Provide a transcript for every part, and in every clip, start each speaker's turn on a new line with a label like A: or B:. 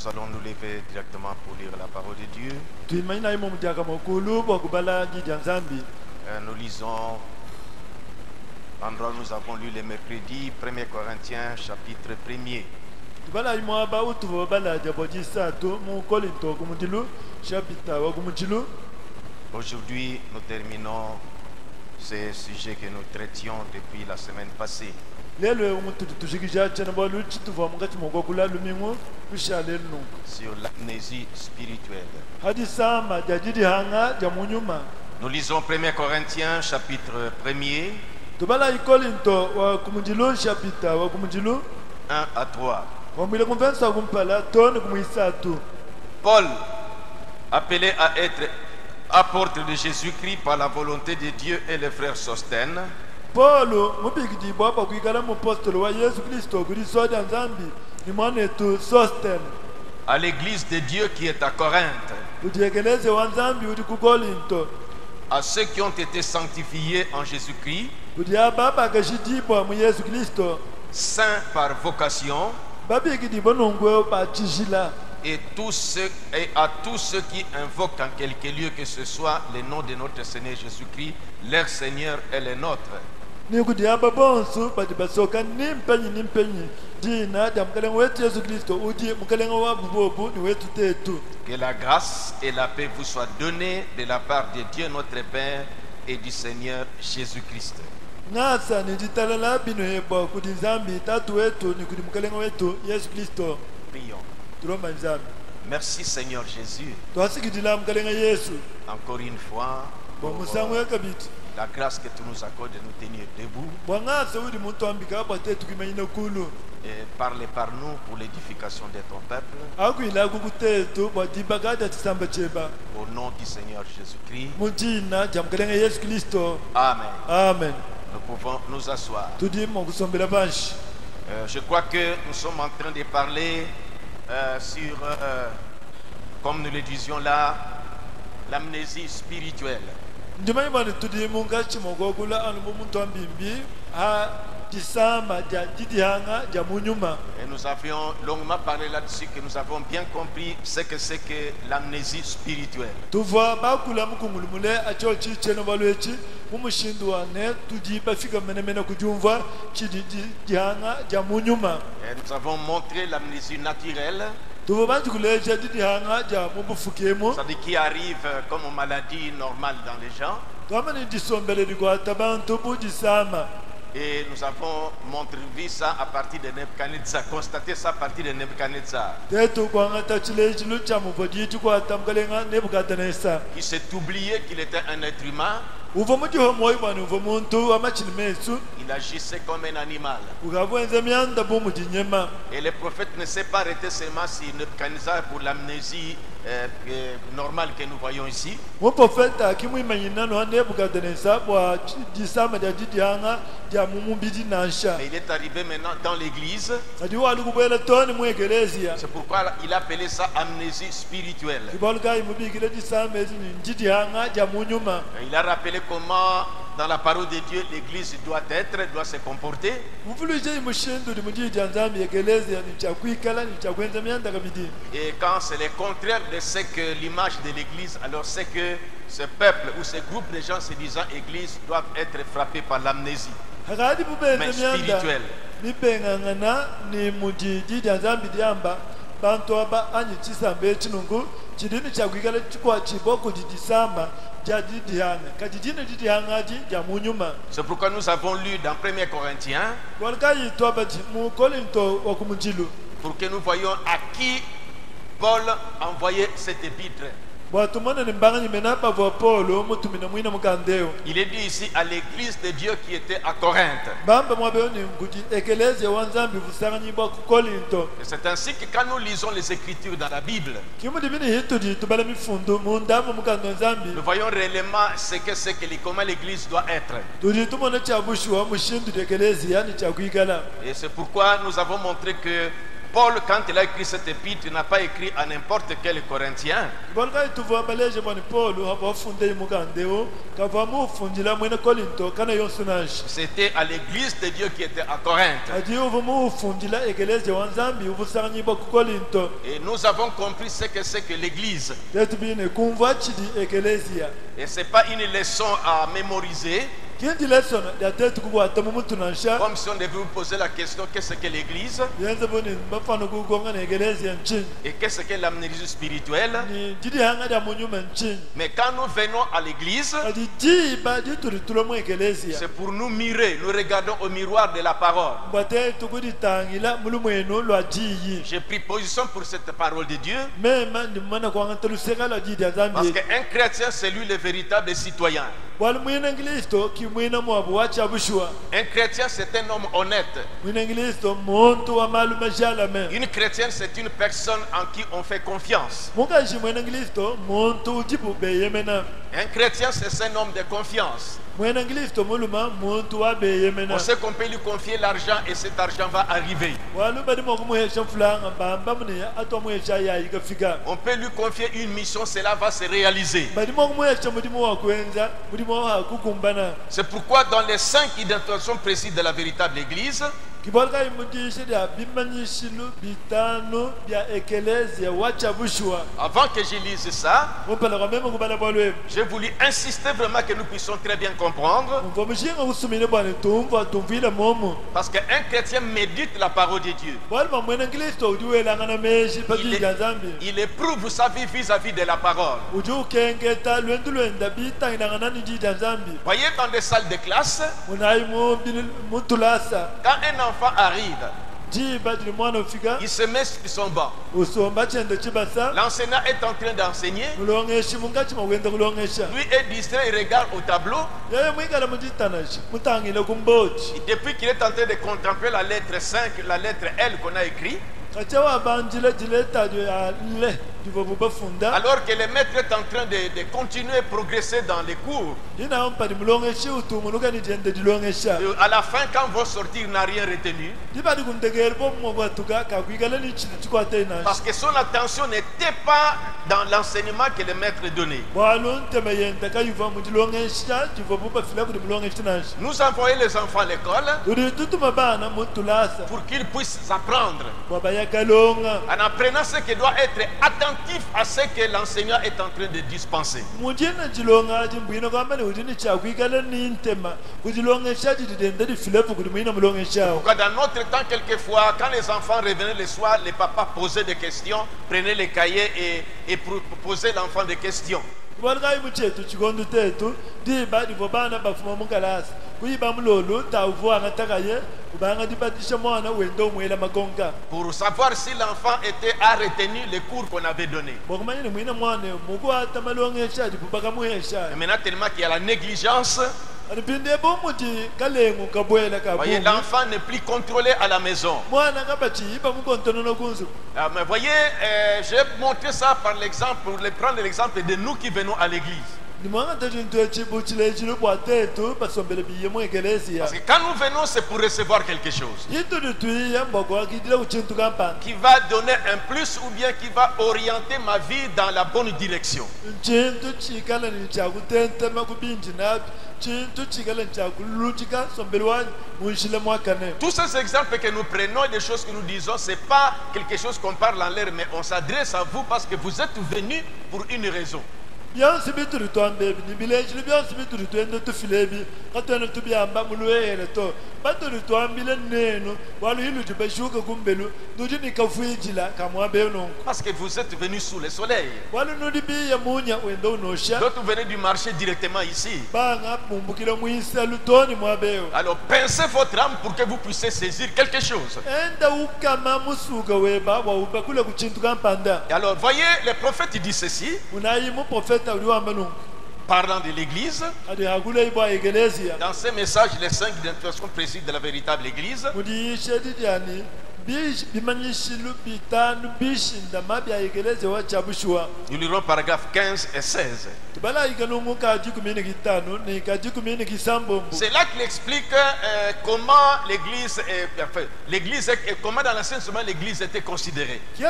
A: Nous allons nous lever directement pour lire la parole de Dieu. Nous lisons l'endroit où nous avons lu le mercredi, 1 Corinthiens chapitre 1er. Aujourd'hui, nous terminons ces sujets que nous traitions depuis la semaine passée. Sur l'amnésie spirituelle. Nous lisons 1 Corinthiens chapitre 1er, 1 à 3. Paul, appelé à être apôtre de Jésus-Christ par la volonté de Dieu, et le frère Sosthène, à l'église de Dieu qui est à Corinthe, à ceux qui ont été sanctifiés en Jésus-Christ, saints par vocation, et à tous ceux qui invoquent en quelque lieu que ce soit le nom de notre Seigneur Jésus-Christ, leur Seigneur et le nôtre. Que la grâce et la paix vous soient données de la part de Dieu notre Père et du Seigneur Jésus-Christ. Prions. Merci Seigneur Jésus. Encore une fois, pour la grâce que tu nous accordes de nous tenir debout. Et parlez par nous pour l'édification de ton peuple. Au nom du Seigneur Jésus-Christ. Amen.
B: Amen.
A: Nous pouvons nous asseoir. Je crois que nous sommes en train de parler sur, comme nous le disions là, l'amnésie spirituelle. Et nous avions longuement parlé là-dessus, que nous avons bien compris ce que c'est que l'amnésie spirituelle. Et nous avons montré l'amnésie naturelle, c'est-à-dire qui arrive comme une maladie normale dans les gens. Et nous avons montré ça à partir de Nebuchadnezzar, constaté ça à partir de Nebuchadnezzar, qui s'est oublié qu'il était un être humain. Il agissait comme un animal. Et le prophète ne s'est pas arrêté seulement sur Nebuchadnezzar pour l'amnésie normale que nous voyons ici. Mais il est arrivé maintenant dans l'église. C'est pourquoi il a appelé ça amnésie spirituelle. Il a rappelé comment dans la parole de Dieu l'église doit être, doit se comporter. Et quand c'est le contraire de ce que l'image de l'église, alors c'est que ce peuple ou ce groupe de gens se disant église doivent être frappés par l'amnésie, mais spirituelle. C'est pourquoi nous avons lu dans 1 Corinthiens pour que nous voyions à qui Paul envoyait cette épître. Il est dit ici à l'église de Dieu qui était à Corinthe. Et c'est ainsi que quand nous lisons les Écritures dans la Bible, nous voyons réellement ce que c'est comment l'église doit être. Et c'est pourquoi nous avons montré que Paul, quand il a écrit cette épître, il n'a pas écrit à n'importe quel Corinthien. C'était à l'église de Dieu qui était à Corinthe. Et nous avons compris ce que c'est que l'église. Et ce n'est pas une leçon à mémoriser. Comme si on devait vous poser la question, qu'est-ce que l'église? Et qu'est-ce que l'amnésie spirituelle? Mais quand nous venons à l'église, c'est pour nous mirer. Nous regardons au miroir de la parole. J'ai pris position pour cette parole de Dieu. Parce qu'un chrétien, c'est lui le véritable citoyen. Un chrétien, c'est un homme honnête. Une chrétienne, c'est une personne en qui on fait confiance. Un chrétien, c'est un homme de confiance. On sait qu'on peut lui confier l'argent et cet argent va arriver. On peut lui confier une mission, cela va se réaliser. C'est pourquoi dans les 5 identifications précises de la véritable église, avant que je lise ça, j'ai voulu insister vraiment que nous puissions très bien comprendre. Parce qu'un chrétien médite la parole de Dieu. Il éprouve sa vie vis-à-vis de la parole. Voyez dans des salles de classe, quand un enfant arrive, il se met sur son banc. L'enseignant est en train d'enseigner. Lui est distrait, il regarde au tableau. Et depuis qu'il est en train de contempler la lettre 5, la lettre L qu'on a écrite, alors que le maître est en train de continuer à progresser dans les cours, à la fin, quand vont sortir, il n'a rien retenu. Parce que son attention n'était pas dans l'enseignement que le maître donnait. Nous envoyons les enfants à l'école pour qu'ils puissent apprendre. En apprenant ce qui doit être attentif à ce que l'enseignant est en train de dispenser. Pourquoi dans notre temps, quelquefois, quand les enfants revenaient le soir, les papas posaient des questions, prenaient les cahiers et posaient l'enfant des questions. Pour savoir si l'enfant a retenu les cours qu'on avait donnés. Maintenant, tellement qu'il y a la négligence, voyez, l'enfant n'est plus contrôlé à la maison. Mais voyez, j'ai montré ça par l'exemple, pour prendre l'exemple de nous qui venons à l'église. Parce que quand nous venons, c'est pour recevoir quelque chose qui va donner un plus ou bien qui va orienter ma vie dans la bonne direction. Tous ces exemples que nous prenons et les choses que nous disons, ce n'est pas quelque chose qu'on parle en l'air, mais on s'adresse à vous parce que vous êtes venus pour une raison. Parce que vous êtes venus sous le soleil. D'autres venaient du marché directement ici. Alors pincez votre âme pour que vous puissiez saisir quelque chose. Et alors voyez, le prophète dit ceci, parlant de l'église, dans ces messages, les 5 identifications précises de la véritable église. Nous lirons paragraphe 15 et 16. C'est là qu'il explique comment l'église et comment dans l'Ancien Testament l'église était considérée.
B: Il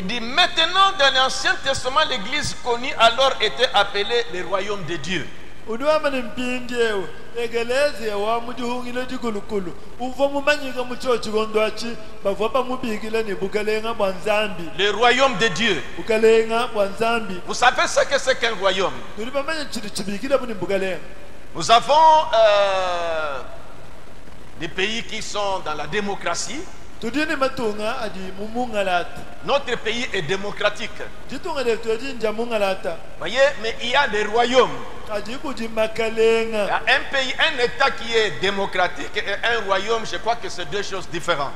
A: dit maintenant dans l'Ancien Testament l'église connue alors était appelée le royaume de Dieu. Le royaume de Dieu. Vous savez ce que c'est qu'un royaume? Nous avons des pays qui sont dans la démocratie. Notre pays est démocratique. Voyez, mais il y a des royaumes. Il y a un pays, un État qui est démocratique et un royaume, je crois que c'est deux choses différentes.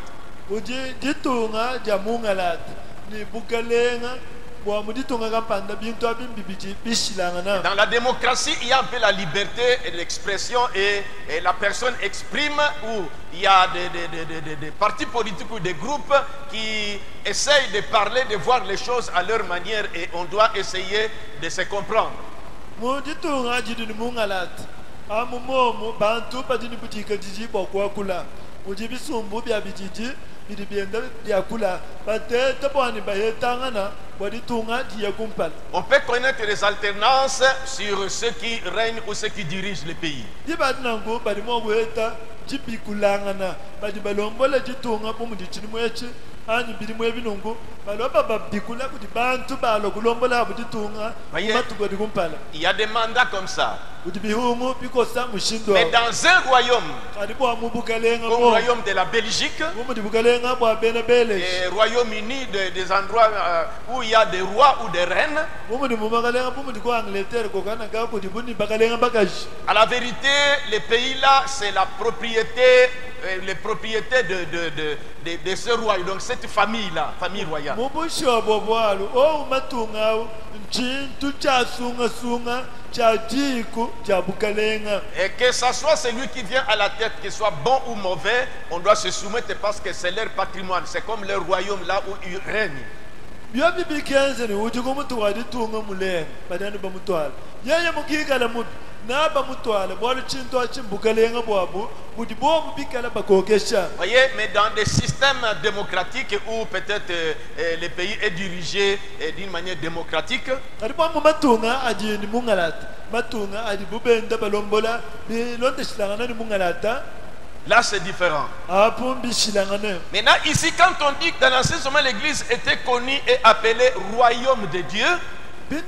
A: Dans la démocratie, il y a un peu la liberté d'expression et la personne exprime, ou il y a des partis politiques ou des groupes qui essayent de parler, de voir les choses à leur manière et on doit essayer de se comprendre. On peut connaître les alternances sur ceux qui règnent ou ceux qui dirigent le pays. Voyez, il y a des mandats comme ça. Mais dans un royaume, comme le royaume de la Belgique, et Royaume-Uni, des endroits où il y a des rois ou des reines, à la vérité, les pays-là, c'est la propriété, les propriétés de ce roi, donc cette famille-là, famille royale. Et que ce soit celui qui vient à la tête, qu'il soit bon ou mauvais, on doit se soumettre parce que c'est leur patrimoine, c'est comme leur royaume là où ils règnent. Voyez, mais dans des systèmes démocratiques où peut-être le pays est dirigé d'une manière démocratique, là c'est différent. Maintenant ici, quand on dit que dans l'Ancien Testament l'église était connue et appelée royaume de Dieu, il dit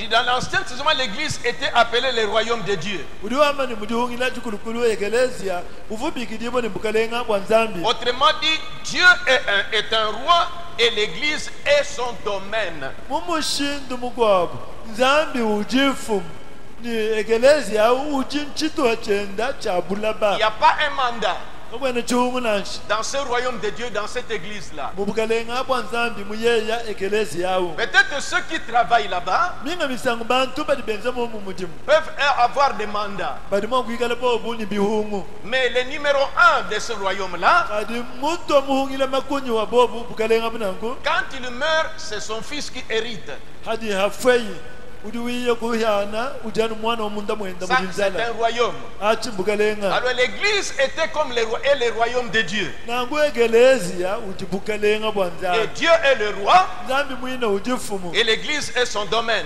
A: dans l'Ancien Testament l'église était appelée le royaume de Dieu. Autrement dit, Dieu est un roi et l'église est son domaine. Il n'y a pas un mandat dans ce royaume de Dieu, dans cette église-là. Peut-être ceux qui travaillent là-bas peuvent avoir des mandats. Mais le numéro 1 de ce royaume-là, quand il meurt, c'est son fils qui hérite. Ça, c'est un royaume. Alors l'église était comme le royaume de Dieu. Et Dieu est le roi. Et l'église est son domaine.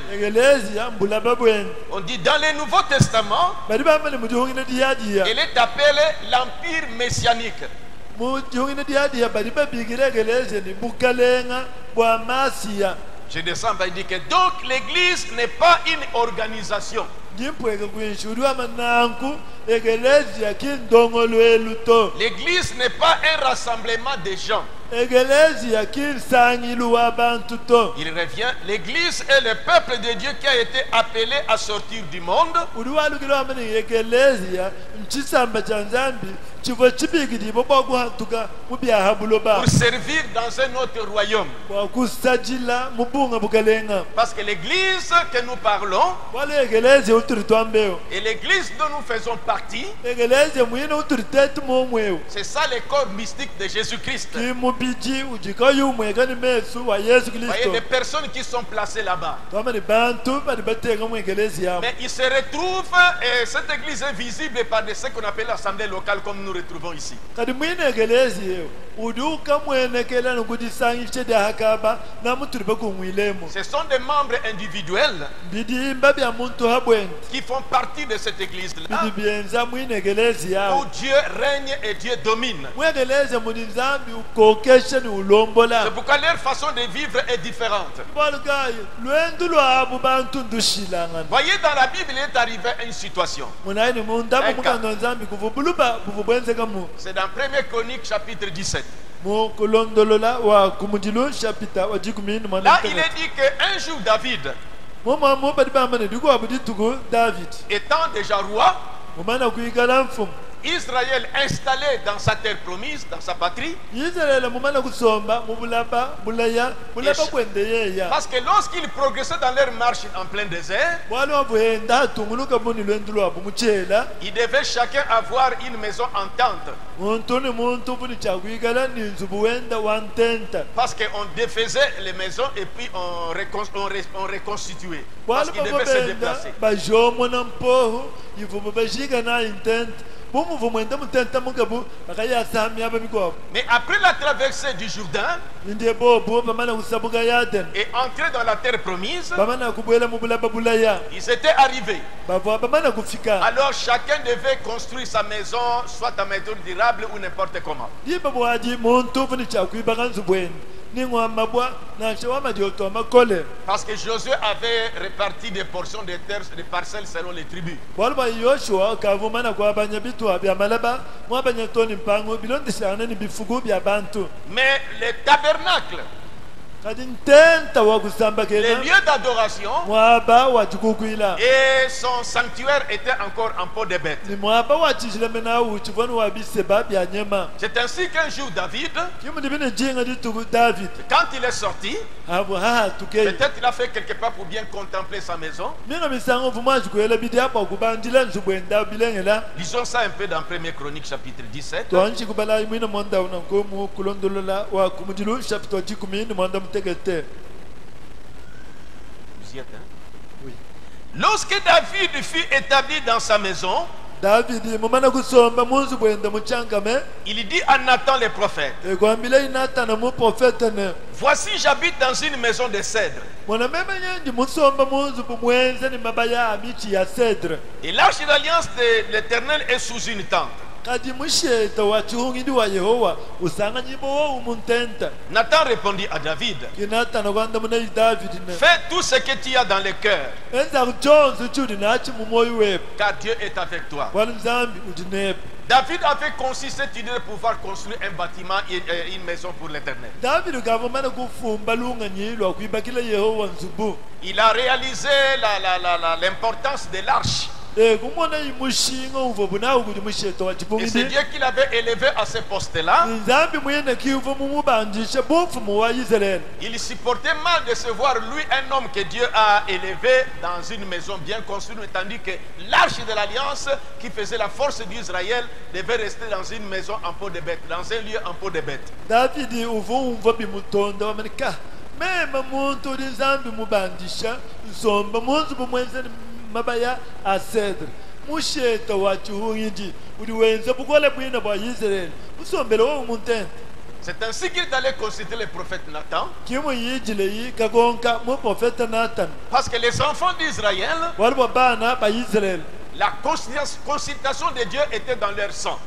A: On dit dans le Nouveau Testament, elle est appelée l'Empire messianique. Je descends, il dit que donc l'église n'est pas une organisation. L'église n'est pas un rassemblement de gens. Il revient, l'église est le peuple de Dieu qui a été appelé à sortir du monde pour servir dans un autre royaume. Parce que l'église que nous parlons et l'église dont nous faisons partie, c'est ça le corps mystique de Jésus-Christ. Vous voyez des personnes qui sont placées là-bas. Mais il se retrouve, et cette église est visible par ce qu'on appelle l'assemblée locale comme nous retrouvons ici. Ce sont des membres individuels qui font partie de cette église-là où Dieu règne et Dieu domine. C'est pourquoi leur façon de vivre est différente. Voyez, dans la Bible, il est arrivé une situation. C'est dans 1 Chronique chapitre 17. Là, il est dit qu'un jour David, étant déjà roi, Israël installé dans sa terre promise, dans sa patrie. Parce que lorsqu'ils progressaient dans leur marche en plein désert, ils devaient chacun avoir une maison en tente. Parce qu'on défaisait les maisons et puis on reconstituait. Parce qu'ils devaient se déplacer. Mais après la traversée du Jourdain et entrer dans la terre promise, ils étaient arrivés. Alors chacun devait construire sa maison, soit en méthode durable ou n'importe comment. Parce que Josué avait réparti des portions de terres, des parcelles selon les tribus. Mais les tabernacles, les lieux d'adoration et son sanctuaire étaient encore en peau de bête. C'est ainsi qu'un jour David, quand il est sorti, peut-être il a fait quelque part pour bien contempler sa maison. Lisons ça un peu dans 1 Chronique chapitre 17. Vous y êtes, hein? Oui. Lorsque David fut établi dans sa maison, il dit à Nathan le prophète, voici j'habite dans une maison de cèdre. Et l'arche de l'alliance de l'Éternel est sous une tente. Nathan répondit à David, fais tout ce que tu as dans le cœur, car Dieu est avec toi. David avait conçu cette idée de pouvoir construire un bâtiment et une maison pour l'Éternel. Il a réalisé l'importance de l'arche. Et c'est Dieu qui l'avait élevé à ce poste-là. Il supportait mal de se voir, lui, un homme que Dieu a élevé dans une maison bien construite, tandis que l'arche de l'alliance qui faisait la force d'Israël devait rester dans une maison en peau de bête, dans un lieu en peau de bête.
B: mabaya a cedre musheta wa chihungiji uliwenza bukola bwina bwa Israel usombele wo munte.
A: C'est ainsi qu'il est allé consulter le prophète Nathan. Parce que les enfants d'Israël, la consultation de Dieu était dans leur sang.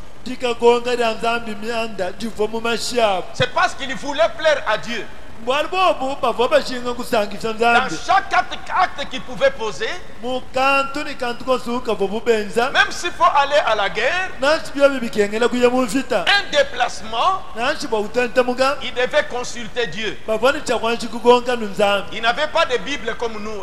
A: C'est parce qu'il voulait plaire à Dieu.
B: mbwali bobu bavo bashinga kusangisa
A: Dans
B: nzambi
A: chaque acte qu'il pouvait poser,
B: mukantu ni kantu kosuka vo bubenza
A: même s'il faut aller à la guerre,
B: nansi byo bibikengela kuya mufita
A: un déplacement,
B: nansi bawutenta muga
A: il devait consulter Dieu.
B: bavoni chakwanshi kugonga nzambi
A: Il n'avait pas de Bible comme nous,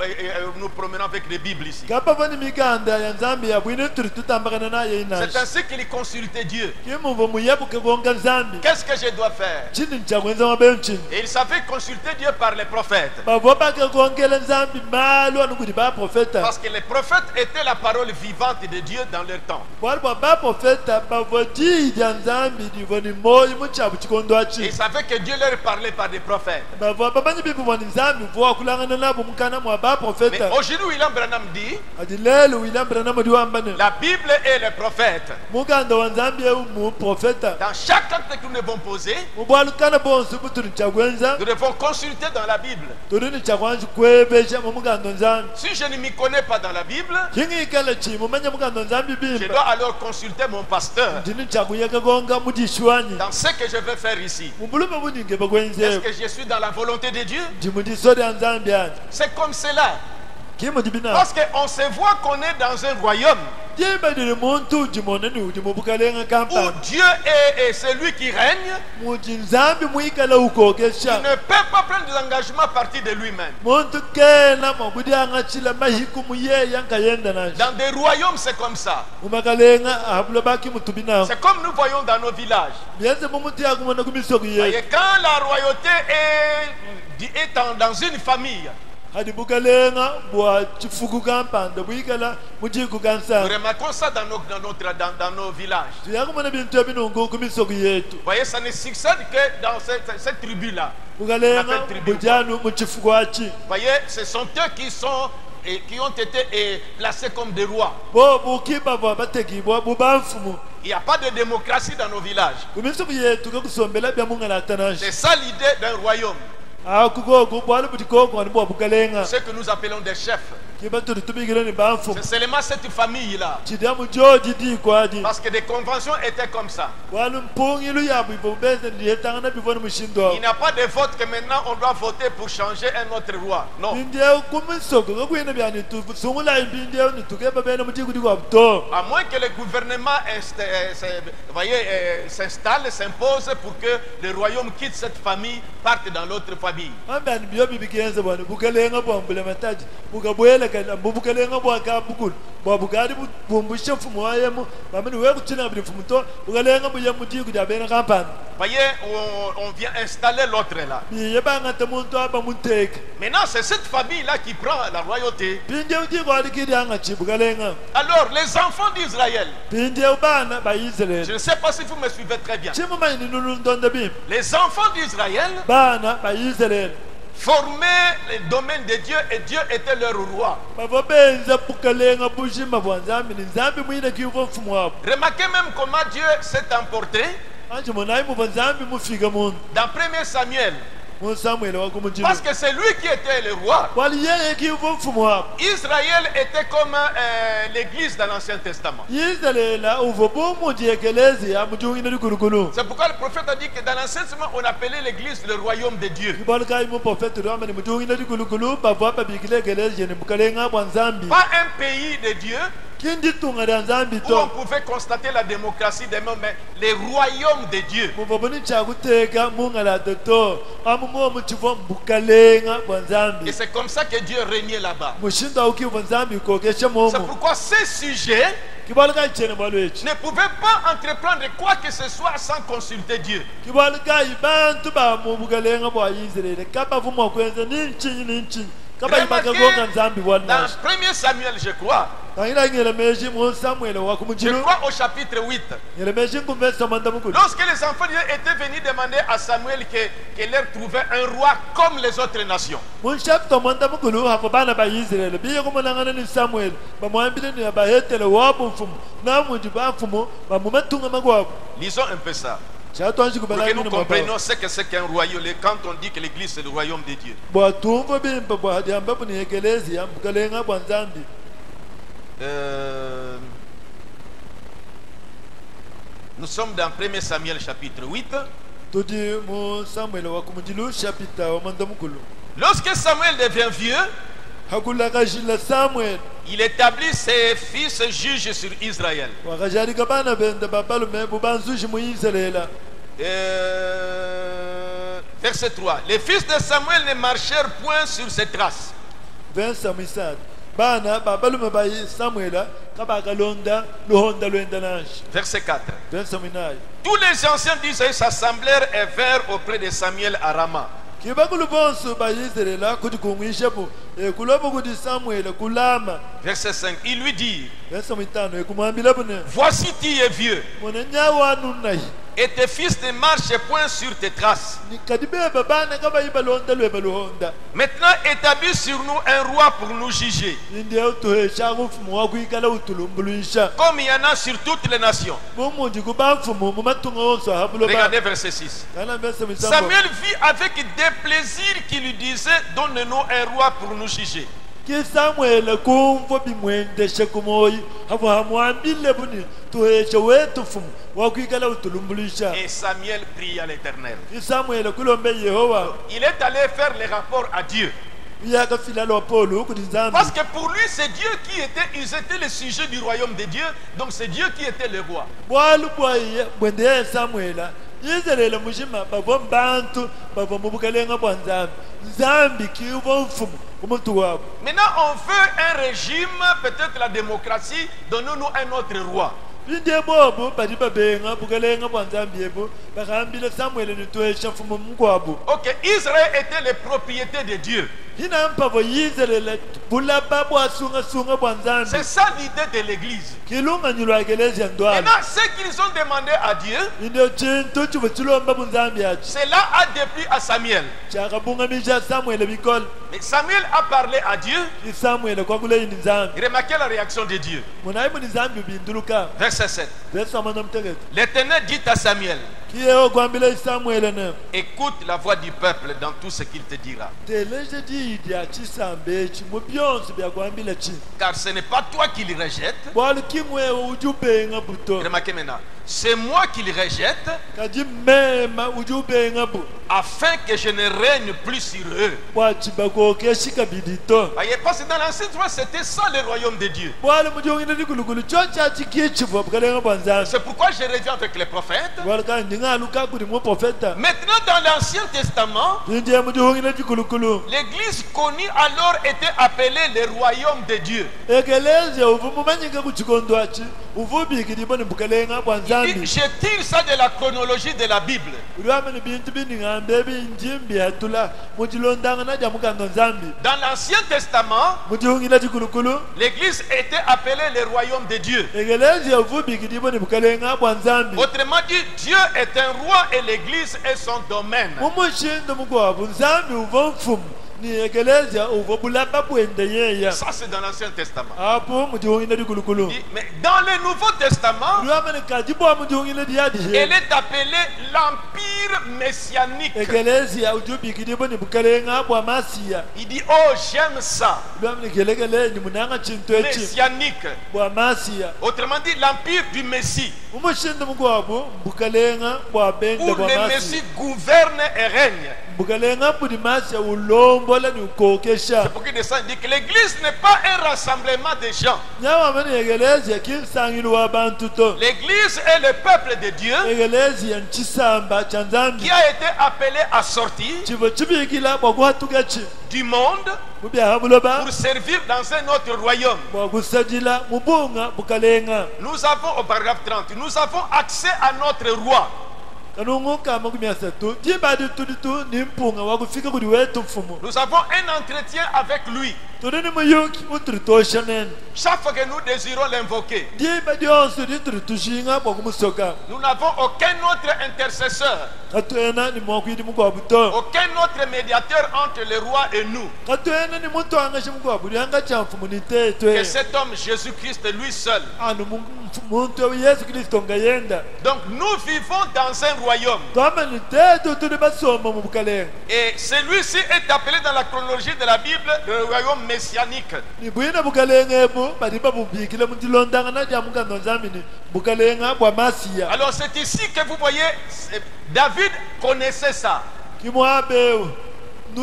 A: nous promenons avec des Bibles ici.
B: kapa voni mikanda ya nzambi ya bwine turi tutambagana naye
A: C'est
B: inashi
A: ainsi qu'il consultait Dieu.
B: kimuvo muyebuke gonga nzambi
A: Qu'est-ce que je dois faire?
B: chini nchakwenza mabenchini
A: Et il savait consulter Dieu par les prophètes.
B: bavo bakegongela nzambi malo anukuti baprofeta
A: Parce que les prophètes étaient la parole vivante de Dieu dans leur temps.
B: bwali bwa baprofeta bavo jidya nzambi livoni moyi muchabu chikondo
A: Et
B: achi
A: ils savaient que Dieu leur parlait par des prophètes.
B: bavo bamanyi bibi voni nzambi vo kulangana nabo mukana mwa
A: Mais
B: baprofeta
A: aujourd'hui, William Branham dit,
B: ati lelo William Branham diwambane
A: la Bible et les prophètes.
B: muganda wa nzambi mu profeta
A: Dans chaque acte que nous devons poser,
B: mubwalukana bonse butuni chakwenza
A: nous devons consulter dans la Bible.
B: tulini chakwanshi kwebesha mu muganda nzambi
A: Si je ne m'y connais pas dans la Bible,
B: kingikala chimu manya muganda nzambi
A: je
B: bimba
A: dois alors consulter mon pasteur
B: ndini chakuyeka gonga mudishwanyi
A: dans ce que je vais faire ici.
B: mubulume buninge
A: Est-ce
B: bakwenze
A: que je suis dans la volonté de Dieu?
B: ndimudisori ya nzambi ani
A: C'est comme cela.
B: kimudibina
A: Parce qu'on se voit qu'on est dans un royaume
B: jibadile muntu ujimoneni uti mubukalenga
A: où
B: kampani
A: Dieu est celui qui règne.
B: muti nzambi mwikala
A: Il
B: ukokesha
A: ne peut pas prendre des engagements à partir de lui-même.
B: muntu kena mabudi angachila mahiku muyeya nkayenda nashi
A: Dans des royaumes, c'est comme ça.
B: umakalenga ahabula baki mutubina
A: C'est comme nous voyons dans nos villages.
B: bienze mumuti yakumona kumisoko
A: Et
B: yetu
A: quand la royauté est dans une famille,
B: hadi bukalenga bwa chifuku kampanda bwikala mujiku
A: nous
B: kansanga
A: remarquons ça dans nos villages.
B: tuyakumona bintu ebinungu kumisoko yetu
A: Vous voyez, ça ne succède que dans cette tribu-là.
B: bukalenga bujanu muchifuku achi
A: Vous voyez, ce sont eux qui ont été placés comme des rois.
B: bo bukibava bategibwa bubamfumu
A: Il n'y a pas de démocratie dans nos villages.
B: kumisoko yetu kakusombela bya mungalatanashi
A: C'est ça l'idée d'un royaume.
B: akugogo bwali butikoko ani bwa bukalenga
A: Ce que nous appelons des chefs.
B: kiba turi tubigire ni bamfumu
A: C'est seulement cette famille-là.
B: chidya mujoji di kwadi
A: Parce que des conventions étaient comme ça.
B: bwali mpungilu yabu ibo beze ndiyetangana bivoni mushindo
A: Il n'y a pas de vote que maintenant on doit voter pour changer un autre roi. Non.
B: bindyewu kumisoko kakwina byani tusungula imbindyewu nitukeba bene muchikudi kwa buto
A: À moins que le gouvernement s'installe, s'impose pour que le royaume quitte cette famille, parte dans l'autre famille.
B: ambe ani byo bibikenze bwana bukalenga bwa mbule mataji bukabwele kana bukalenga bwa kabukulu bwa bugadi bumbushe mfumu wayemu bamini we kuchina buli mfumu to bukalenga buya muchikudi abene kampani
A: Voyez, on vient installer l'autre là.
B: biye bangata muntu aba muteka
A: Maintenant, c'est cette famille-là qui prend la royauté.
B: bindyewu chikwadi kidi angachi bukalenga
A: Alors, les enfants d'Israël,
B: bindyewu bana
A: je
B: bayisraeli
A: ne sais pas si vous me suivez très bien.
B: chimumanyi nulundonda bimba
A: Les enfants d'Israël
B: bana bayisraeli
A: formaient le domaine de Dieu et Dieu était leur roi.
B: bavo benza bukalenga bushima bwa nzambi ni nzambi mwine kivo mfumu wabo
A: Remarquez même comment Dieu s'est emporté
B: anji monayi muva nzambi mufika mundu
A: dans 1 Samuel.
B: mu samueli wakumujini
A: Parce que c'est lui qui était le roi.
B: wali yeye kivo mfumu wabo
A: Israël était comme l'église dans l'Ancien Testament.
B: yizalela uvo bumuji ekelezi ya mujungine likulukulu
A: C'est pourquoi le prophète a dit que dans l'Ancien Testament, on appelait l'église le royaume de Dieu.
B: kibalikayi mu profeti rwama ni mujungine likulukulu bavo ababikile ekelezi yeni bukalenga bwa nzambi
A: Pas un pays de Dieu
B: kindi tunga lya nzambi
A: où on
B: to
A: pouvait constater la démocratie des hommes, mais les royaumes de Dieu.
B: muvo buni chakuteka mungalado to amumo muchivo bukalenga bwa
A: Et
B: nzambi
A: c'est comme ça que Dieu régnait là-bas.
B: mushindo aukivo nzambi kokesha
A: C'est
B: momo
A: pourquoi ces sujets
B: kibalikayi chene bwalwechi
A: ne pouvaient pas entreprendre quoi que ce soit sans consulter Dieu.
B: kibalikayi bantu bamu bukalenga bwa yisraeli kabavuma kwenza ninchinyi ninchinyi kabayibakagonga nzambi
A: Dans
B: bwanashi
A: 1 Samuel, je crois,
B: kangila ngelemeji mu samueli
A: je
B: wakumujinu
A: crois au chapitre 8,
B: ngelemeji nkumvesa manda mukulu
A: lorsque les enfants de Dieu étaient venus demander à Samuel qu'il leur trouvait un roi comme les autres nations.
B: mu chapter manda mukulu hapo bana ba yisraeli biye kumunangana ni samueli bamwambile ni abahetele wabo mfumu namuji bamfumu bamumatunga magwabo
A: Lisons un peu ça.
B: chatwanji
A: Pour que
B: kubalani
A: nous
B: ni
A: comprenions
B: mabao
A: ce que c'est qu'un royaume. Quand on dit que l'église c'est le royaume de Dieu.
B: bwatumva bimba bwadiamba buni ekelezi ya bukalenga bwa nzambi
A: Nous sommes dans 1 Samuel chapitre 8.
B: tudi mu Samuel wa kumujilu chapita wa manda mukulu
A: Lorsque Samuel devient vieux,
B: hakula kajila Samuel
A: il établit ses fils juges sur Israël.
B: wa kajali kabana benda babalume bubanzuji mu Israela.
A: Verset 3. Les fils de Samuel ne marchèrent point sur ses traces.
B: Verset misad bana babalume ba Samuela kabaka londa luhonda lwenda nashi.
A: Verset 4.
B: Verset minai
A: Tous les anciens d'Israël s'assemblèrent et vinrent auprès de Samuel à Rama.
B: kibakulu bonso ba Israela kuti kumwishapo kulobo kuti Samuel kulama.
A: Verset 5. Il lui dit,
B: Verset mitano kumwambila bune
A: voici tu es vieux,
B: mwana nyawa nunai
A: et tes fils ne marchent point sur tes traces.
B: nikadibeba bana kaba iba londa lweba luhonda
A: Maintenant établis sur nous un roi pour nous juger,
B: indi utuhesha kufumu wakuikala utulumbuluisha
A: comme il y en a sur toutes les nations.
B: mumunji kubafumu mumatunga wonso habuloba.
A: Regardez verset 6.
B: Kana verset misambo
A: Samuel vit avec déplaisir qui lui disait, donne-nous un roi pour nous juger.
B: ki Samuel kumvo bimwendeshe kumoyi hapo hamwambile buni tuheshe wetu fumu wakuikala utulumbuluisha.
A: Et Samuel pria l'Éternel.
B: Ki Samuel kulombe Yehova
A: Il est allé faire les rapports à Dieu.
B: yakafila lwapolo kuti nzambi
A: Parce que pour lui, c'est Dieu qui était, ils étaient le sujet du royaume de Dieu. Donc c'est Dieu qui était le roi.
B: bwalu bwaye bwendeye Samuela Israel mushima bavo mbantu bavo mubukalenga bwa nzambi nzambi kivo mfumu kumuntu wabo.
A: Maintenant, on veut un régime, peut-être la démocratie, donnons-nous un autre roi.
B: Binde bobo badi babenga bukalenga bwa nzambi yebo bakambile Samuel nituhesha mfumu mkwabo.
A: Ok, Israël était les propriétés de Dieu.
B: Hina mpavo Israel bulaba bwa sunga bwa nzambi
A: C'est ça l'idée de l'église.
B: kilunga nyilwa ekelezia ndwala.
A: Maintenant, ce qu'ils ont demandé à Dieu,
B: Inde chintu chivo chilomba bunzambi yachi
A: cela a déplu à Samuel.
B: chakabungamisha Samuel bikol.
A: Mais Samuel a parlé à Dieu.
B: Ki Samuel kwakule ni nzambi
A: Remarquez la réaction de Dieu.
B: munaimu ni nzambi binduluka.
A: Verset 7.
B: Verset amana mtegete
A: L'Éternel dit à Samuel,
B: kiyo kwambile Samuel ne
A: écoute la voix du peuple dans tout ce qu'il te dira.
B: teleje didi achisambe chi mubyonse byakwambile chi
A: Car ce n'est pas toi qui les rejette.
B: bwali kimwe ujubenga buto
A: Remarquez maintenant. C'est moi qui les rejette
B: kadi mema ujubenga bu
A: afin que je ne règne plus sur eux.
B: bwachi bakoke shikabidito
A: Voyez, parce que dans l'Ancien Testament, c'était ça le royaume de Dieu.
B: bwali mujongina dikulukulu chocha chikichivo bukalenga bwanzanza
A: C'est pourquoi je reviens avec les prophètes.
B: bwali kandi ngaluka kuli mu profeta
A: Maintenant, dans l'Ancien Testament,
B: ndiye mujongina dikulukulu
A: l'église connue alors était appelée le royaume de Dieu.
B: ekeleze uvumumanyika kuchikondo achi uvubikidibwa ni bukalenga bwanzambi.
A: Je tire ça de la chronologie de la Bible.
B: Uliwameni bintu biningambe binjimbi hatula mujilondanga na jamukanga nzambi
A: Dans l'Ancien Testament,
B: mujihungila chikulukulu
A: l'église était appelée le royaume de Dieu.
B: ekelezi yavubikidibwa ni bukalenga bwanzambi.
A: Autrement dit, Dieu est un roi et l'église est son domaine.
B: Mumushinda mugwabu nzambi uva mfumu ni ekelezi uva bulamba bwende yeya
A: Ça, c'est dans l'Ancien Testament.
B: apo mujihungila dikulukulu.
A: Mais dans le Nouveau Testament,
B: Uliwameni kadibwa mujihungila diadi
A: elle est appelée l'Empire messianique.
B: ekelezi ya ujubikidibwa ni bukalenga bwa masiya.
A: Il dit, oh, j'aime ça.
B: Uliwameni kelekele ni munanga chintu echi
A: Messianique.
B: bwa masiya.
A: Autrement dit, l'Empire du Messie.
B: Mumushinda mugwabu bukalenga bwa bende
A: Où
B: bwa
A: le
B: masiya.
A: Messie gouverne et règne.
B: bukalenga budi masiya ulombola ni ukokesha.
A: C'est pour qu'il descend. Il dit que l'église n'est pas un rassemblement de gens.
B: Nyawa mani ekelezi ya kinsangilu wa bantu to.
A: L'église est le peuple de Dieu
B: Ekelezi ya nchisamba cha nzambi.
A: qui a été appelé à sortir
B: Chivo chibikila bwa kuhatuka chi.
A: du monde
B: Mubya buloba
A: pour servir dans un autre royaume.
B: bwa kusajila mubunga bukalenga.
A: Nous avons, au paragraphe 30, nous avons accès à notre roi.
B: Kanungu kama kumiasatu. Jibadi tuditu ni mpunga wa kufika kudi wetu mfumu.
A: Nous avons un entretien avec lui.
B: Tudini muyuki uturitosha nene.
A: Chaque fois que nous désirons l'invoquer,
B: Jibadi onsu dituritushinga bwa kumusoka.
A: nous n'avons aucun autre intercesseur,
B: Katuena ni mwakwidi mugwa buto.
A: aucun autre médiateur entre le roi et nous
B: Katuena ni muntu angashi mugwa budi anga cha mfumu ni
A: que
B: tetwe.
A: cet homme Jésus-Christ lui seul.
B: Anu muntu wa Yesu Kristo ngayenda.
A: Donc nous vivons dans un royaume.
B: Kama ni tetu tuli basoma mu bukalenga.
A: Et celui-ci est appelé dans la chronologie de la Bible le royaume messianique.
B: Ni buina bukalenga ebo badiba bubikile mutilondanga na jamuka nzamini bukalenga bwa masia.
A: Alors c'est ici que vous voyez, David connaissait ça.
B: Kimwabe il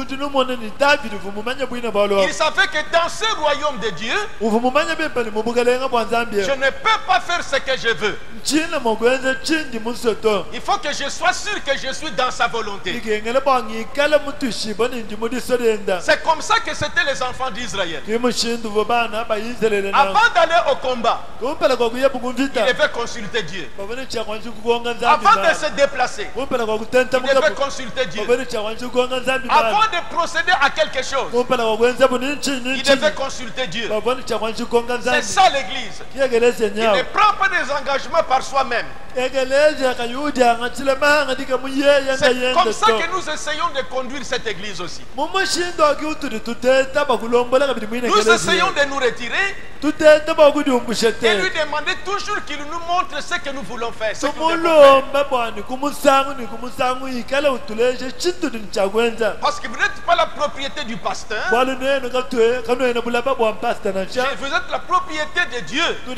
B: savait
A: que dans ce royaume de Dieu, je ne peux pas faire ce que je veux. Il faut que je sois sûr que je suis dans sa volonté. C'est comme ça que c'était les enfants d'Israël. Avant d'aller au combat, il devait consulter Dieu. Avant de se déplacer, il devait consulter Dieu. Avant de procéder à quelque chose, il devait consulter Dieu. C'est ça l'église. Il ne prend pas des engagements par soi-même. C'est comme ça que nous essayons de conduire cette église aussi. Nous essayons de nous retirer et lui demander toujours qu'il nous montre ce que nous voulons faire. Ce que nous devons faire. Parce que vous n'êtes pas la propriété du pasteur. Vous êtes la propriété de Dieu. Où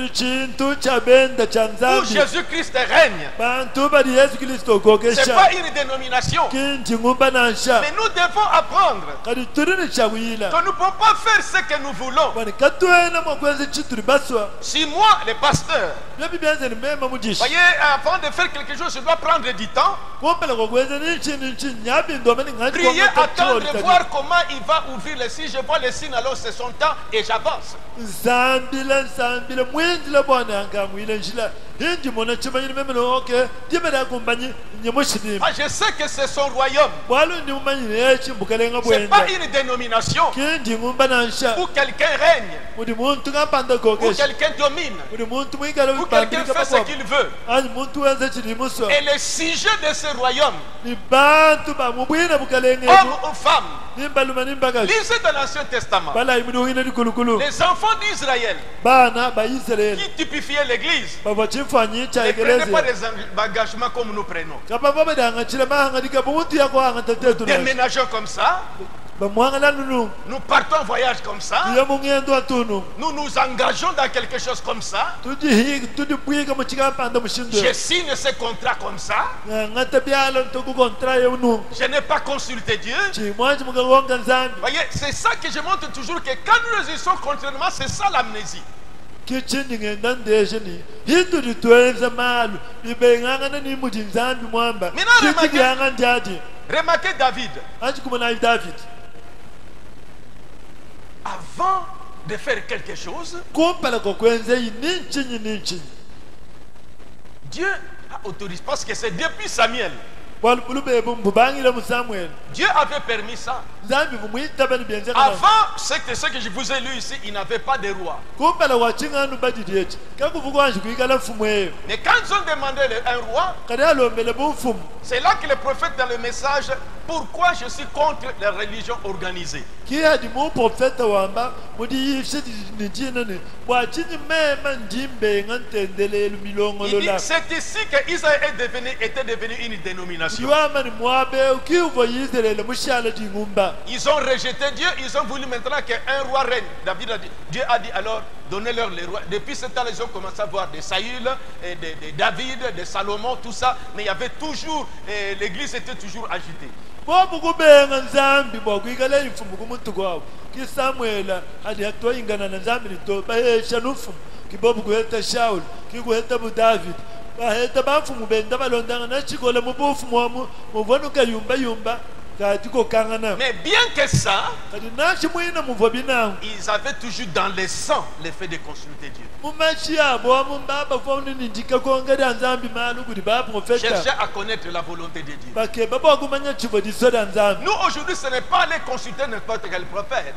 A: Jésus-Christ règne. Ce n'est pas une dénomination. Mais nous devons apprendre que nous ne pouvons pas faire ce que nous voulons. Si moi, le pasteur, voyez, avant de faire quelque chose, je dois prendre du temps. Prier, attendre, voir comment il va ouvrir les signes. Je vois les signes, alors c'est son temps et j'avance. Je sais que c'est son royaume. C'est pas une dénomination où quelqu'un règne, où quelqu'un domine, où quelqu'un fait ce qu'il veut. Et le sujet de ce royaume, homme ou femme, lisez dans l'Ancien Testament les enfants d'Israël qui typifiaient l'église ne prenaient pas des engagements comme nous prenons. Déménageons comme ça. Nous partons en voyage comme ça. Nous nous engageons dans quelque chose comme ça. Je signe ce contrat comme ça. Je n'ai pas consulté Dieu. Voyez, c'est ça que je montre toujours, que quand nous résistons contrairement, c'est ça l'amnésie. Remarquez David. Avant de faire quelque chose, Dieu a autorisé, parce que c'est depuis Samuel. Dieu avait permis ça. Avant, ce que je vous ai lu ici, il n'avait pas de roi. Mais quand ils ont demandé un roi, c'est là que le prophète dans le message, pourquoi je suis contre la religion organisée. Il dit, c'est ici qu'Israël était devenu une dénomination. Ils ont rejeté Dieu, ils ont voulu maintenant qu'un roi règne. David a dit, Dieu a dit alors, donnez-leur les rois. Depuis ce temps, ils ont commencé à voir des Saül, des David, des Salomon, tout ça. Mais il y avait toujours, l'église était toujours agitée. Mais bien que ça, ils avaient toujours dans le sang l'effet de consulter Dieu. Chercher à connaître la volonté de Dieu. Nous aujourd'hui, ce n'est pas aller consulter n'importe quel prophète.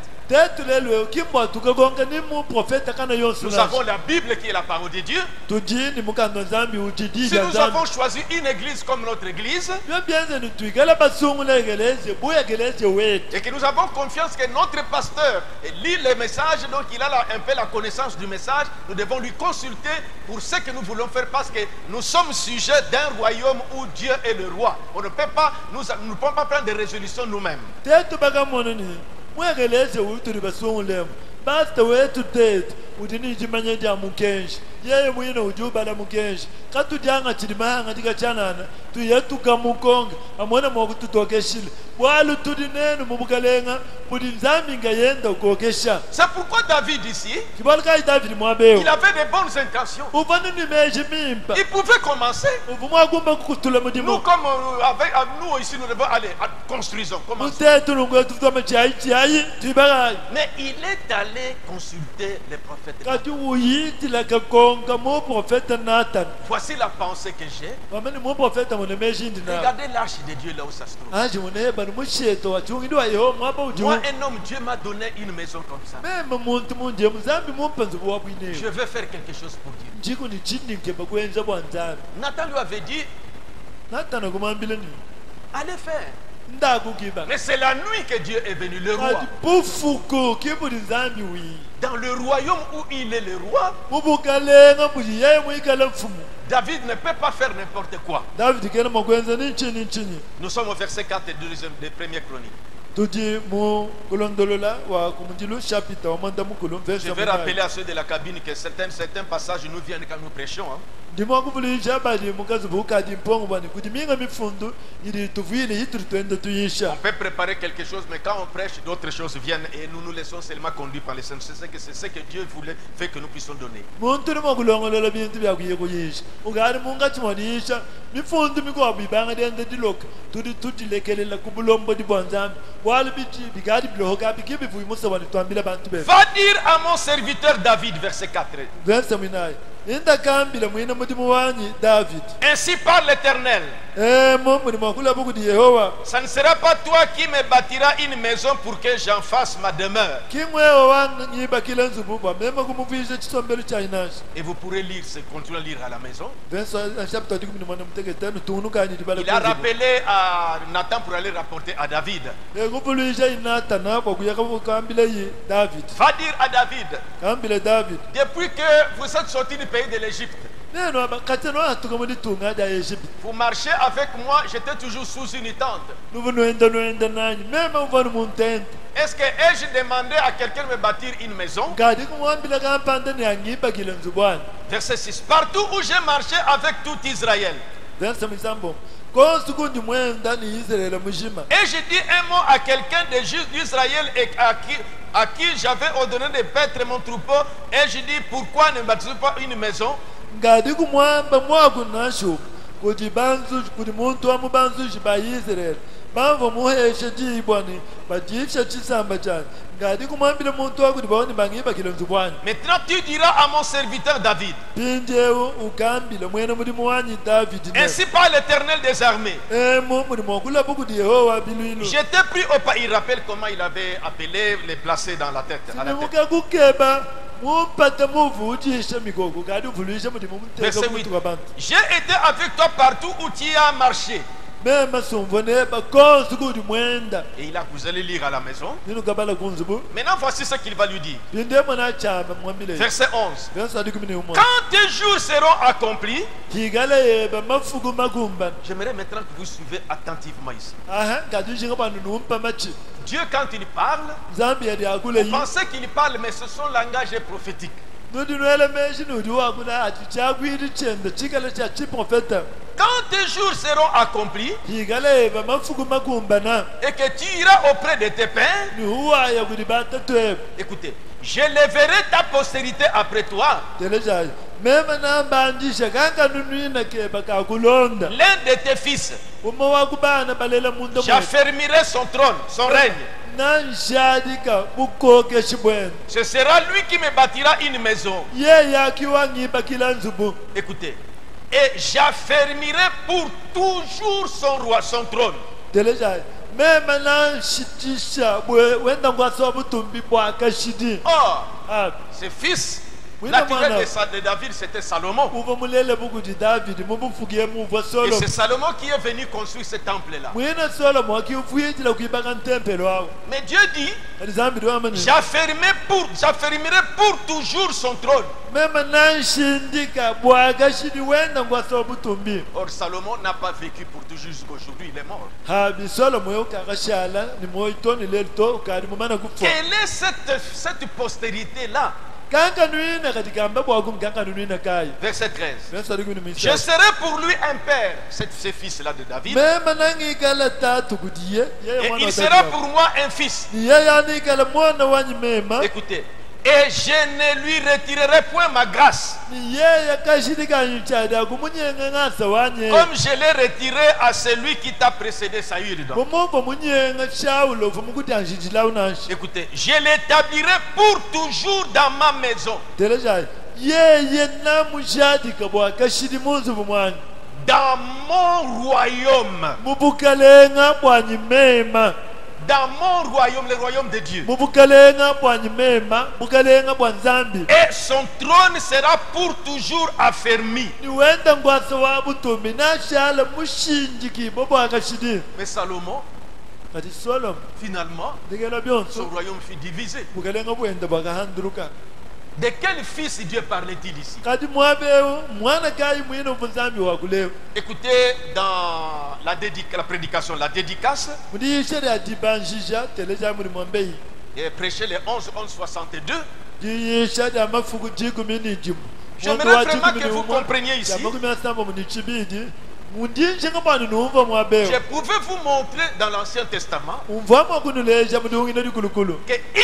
A: Nous avons la Bible qui est la parole de Dieu. Si nous avons choisi une église comme notre église, et que nous avons confiance que notre pasteur lit le message, donc il a un peu la connaissance du message, nous devons lui consulter pour ce que nous voulons faire, parce que nous sommes sujets d'un royaume où Dieu est le roi. On ne peut pas, nous ne pouvons pas prendre des résolutions nous-mêmes.
B: mwekeleze utuli basungulemo basta wetu tetu udini jimanya ja mukenshi yeye mwino ujubala mukenshi katu janga chilimanga tikachanana tuyetuka mukonga amona mokututokeshile walu tudinenu mubukalenga budi nzambi nga yenda ukokesha.
A: C'est pourquoi David ici,
B: il avait
A: de bonnes intentions. Il pouvait commencer. Nous comme nous ici nous devons aller construisons. Mais il est allé consulter les prophètes. Voici la pensée que j'ai. Regardez l'arche de Dieu là où ça se trouve. Moi un homme, Dieu m'a donné une maison comme ça. Je veux faire quelque chose pour Dieu. Nathan lui avait dit, allez faire. Mais c'est la nuit que Dieu est venu, le roi. Dans le royaume où il est le roi, David ne peut pas faire n'importe quoi. Nous sommes au verset 4 des premières chroniques. Je vais rappeler à ceux de la cabine que certains passages nous viennent quand nous prêchons. On peut préparer quelque chose, mais quand on prêche, d'autres choses viennent et nous nous laissons seulement conduire par les saints. C'est ce que Dieu voulait faire que nous puissions donner. Va dire à mon serviteur David, verset 4. Ainsi parle l'Éternel. Ça ne sera pas toi qui me bâtiras une maison pour que j'en fasse ma demeure. Et vous pourrez lire, continuer à lire à la maison. Il a rappelé à Nathan pour aller rapporter à David. Va dire à David, depuis que vous êtes sorti du pays de l'Égypte, vous marchez avec moi, j'étais toujours sous une tente. Est-ce que ai-je demandé à quelqu'un de me bâtir une maison? Verset 6. Partout où j'ai marché avec tout Israël, et je dis un mot à quelqu'un des juges d'Israël et à qui j'avais ordonné de paître mon troupeau, et je dis pourquoi ne bâtissez pas une maison? Maintenant tu diras à mon serviteur David, ainsi parle l'Éternel des armées. J'étais pris au pas. Il rappelle comment il avait appelé les placés dans la tête. Verset 8. J'ai été avec toi partout où tu as marché. Et vous allez lire à la maison. Maintenant voici ce qu'il va lui dire. Verset 11. Quand tes jours seront accomplis, j'aimerais maintenant que vous suivez attentivement ici. Dieu quand il parle, vous pensez qu'il parle, mais ce sont langages prophétiques. Quand tes jours seront accomplis et que tu iras auprès de tes pères, écoutez, je lèverai ta postérité après toi. L'un de tes fils, j'affermirai son trône, son règne. Ce sera lui qui me bâtira une maison. Écoutez, et j'affermirai pour toujours son roi, son trône. Or, ses fils Naturel de David, c'était Salomon. Et c'est Salomon qui est venu construire ce temple-là. Mais Dieu dit, j'affirmerai pour toujours son trône. Or, Salomon n'a pas vécu pour toujours jusqu'aujourd'hui, il est mort. Quelle est cette postérité-là? Verset 13. Je serai pour lui un père, ce fils-là de David. Et il sera pour moi un fils. Écoutez. Et je ne lui retirerai point ma grâce, comme je l'ai retiré à celui qui t'a précédé, Saül. Écoutez, je l'établirai pour toujours dans ma maison, dans mon royaume. Dans mon royaume, le royaume de Dieu. Et son trône sera pour toujours affermi. Mais Salomon, finalement, son royaume fut divisé. De quel fils Dieu parlait-il ici? Écoutez, dans la prédication, la dédicace, et prêché les 11-11-62. J'aimerais vraiment que vous compreniez ici. Je pouvais vous montrer dans l'Ancien Testament que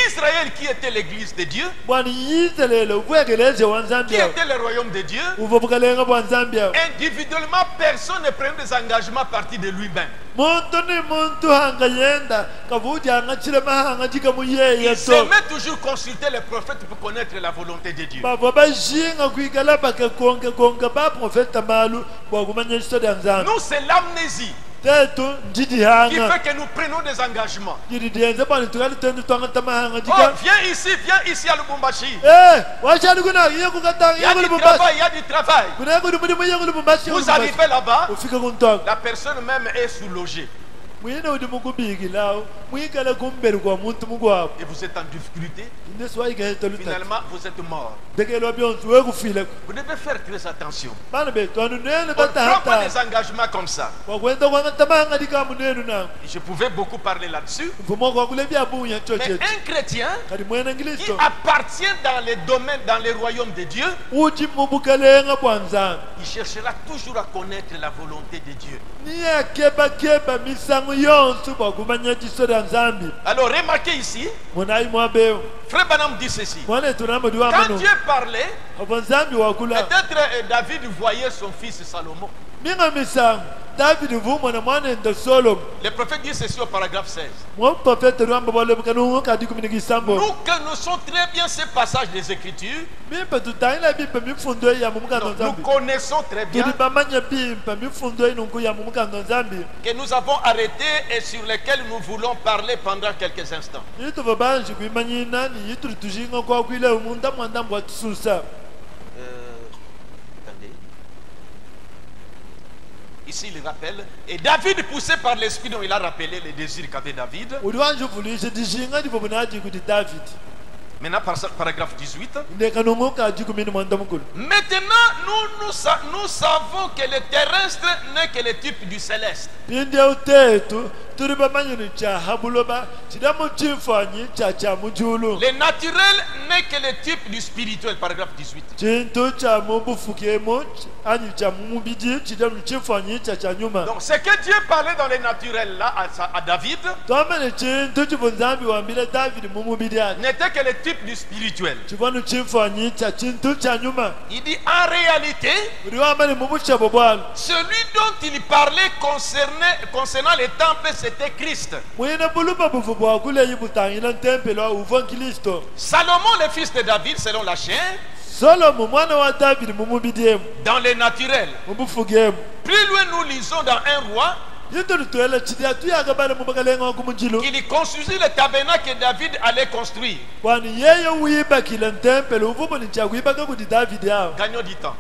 A: Israël, qui était l'église de Dieu, qui était le royaume de Dieu, individuellement, personne ne prenait des engagements à partir de lui-même. Il s'aimait toujours consulter les prophètes pour connaître la volonté de Dieu. Nous, c'est l'amnésie qui fait que nous prenons des engagements. Oh, viens ici à Lubumbashi. Il y a du travail. Vous arrivez là-bas, la personne même est sous-logée. Et vous êtes en difficulté. Finalement, vous êtes mort. Vous devez faire très attention. On ne prend pas des engagements comme ça. Je pouvais beaucoup parler là-dessus. Mais un chrétien qui appartient dans les domaines, dans les royaumes de Dieu, il cherchera toujours à connaître la volonté de Dieu. Alors remarquez ici, Frère Branham dit ceci. Quand Dieu parlait, peut-être David voyait son fils Salomon. Le prophète dit ceci au paragraphe 16. Nous connaissons très bien ces passages des Écritures. Nous connaissons très bien que nous avons arrêté et sur lesquels nous voulons parler pendant quelques instants. Ici, il rappelle. Et David, poussé par l'esprit dont il a rappelé les désirs qu'avait David. Maintenant, paragraphe 18. Maintenant, nous savons que le terrestre n'est que le type du céleste. Le naturel n'est que le type du spirituel. Paragraphe 18. Donc, ce que Dieu parlait dans le naturel là à David n'était que le type du spirituel. Il dit en réalité, celui dont il parlait concernant les temples, c'était Christ. Salomon, le fils de David, selon la chair, dans les naturels. Plus loin nous lisons dans un roi, qu'il construisit le tabernacle que David allait construire. Gagnons du temps.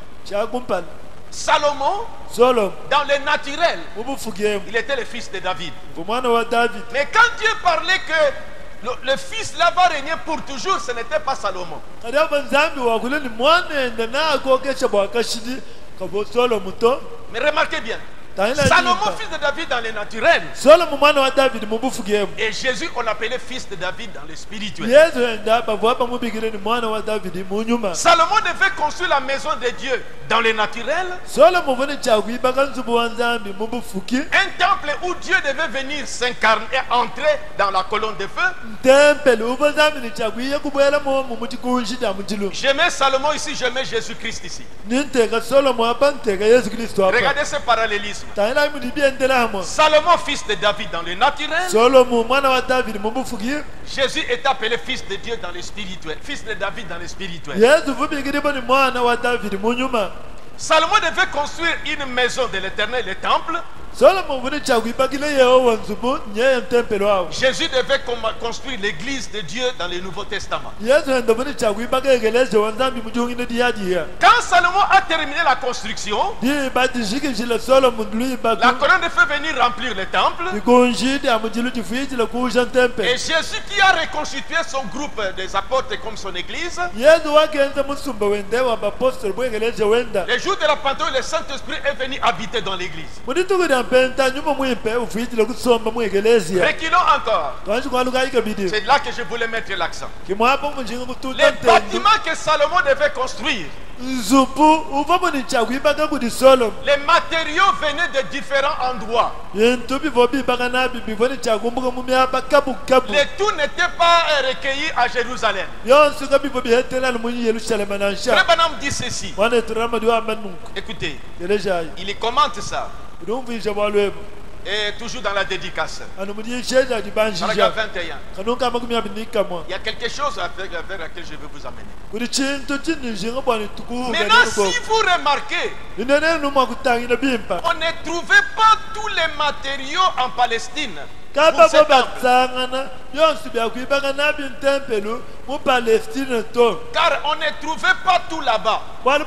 A: Salomon, dans le naturel, il était le fils de David. Mais quand Dieu parlait que le fils là va régner pour toujours, ce n'était pas Salomon. Mais remarquez bien, Salomon, fils de David dans le naturel, et Jésus, on l'appelait fils de David dans le spirituel. Salomon devait construire la maison de Dieu dans le naturel, un temple où Dieu devait venir s'incarner et entrer dans la colonne de feu. Je mets Salomon ici, je mets Jésus-Christ ici. Regardez ce parallélisme. Salomon, fils de David dans le naturel, Jésus est appelé fils de Dieu dans le spirituel, fils de David dans le spirituel. Salomon devait construire une maison de l'Éternel, le temple. Jésus devait construire l'église de Dieu dans le Nouveau Testament. Quand Salomon a terminé la construction, la colonne de feu venir remplir le temple. Et Jésus qui a reconstitué son groupe des apôtres comme son église. Le jour de la Pentecôte, le Saint-Esprit est venu habiter dans l'église. Reculons encore. C'est là que je voulais mettre l'accent. Les bâtiments que Salomon devait construire, les matériaux venaient de différents endroits. Le tout n'était pas recueilli à Jérusalem. Frère Branham dit ceci. Écoutez, il commente ça. Et toujours dans la dédicace. Paragraphe 21. Il y a quelque chose vers laquelle je veux vous amener. Maintenant, si vous remarquez, on ne trouvait pas tous les matériaux en Palestine. Car on ne trouvait pas tout là-bas. On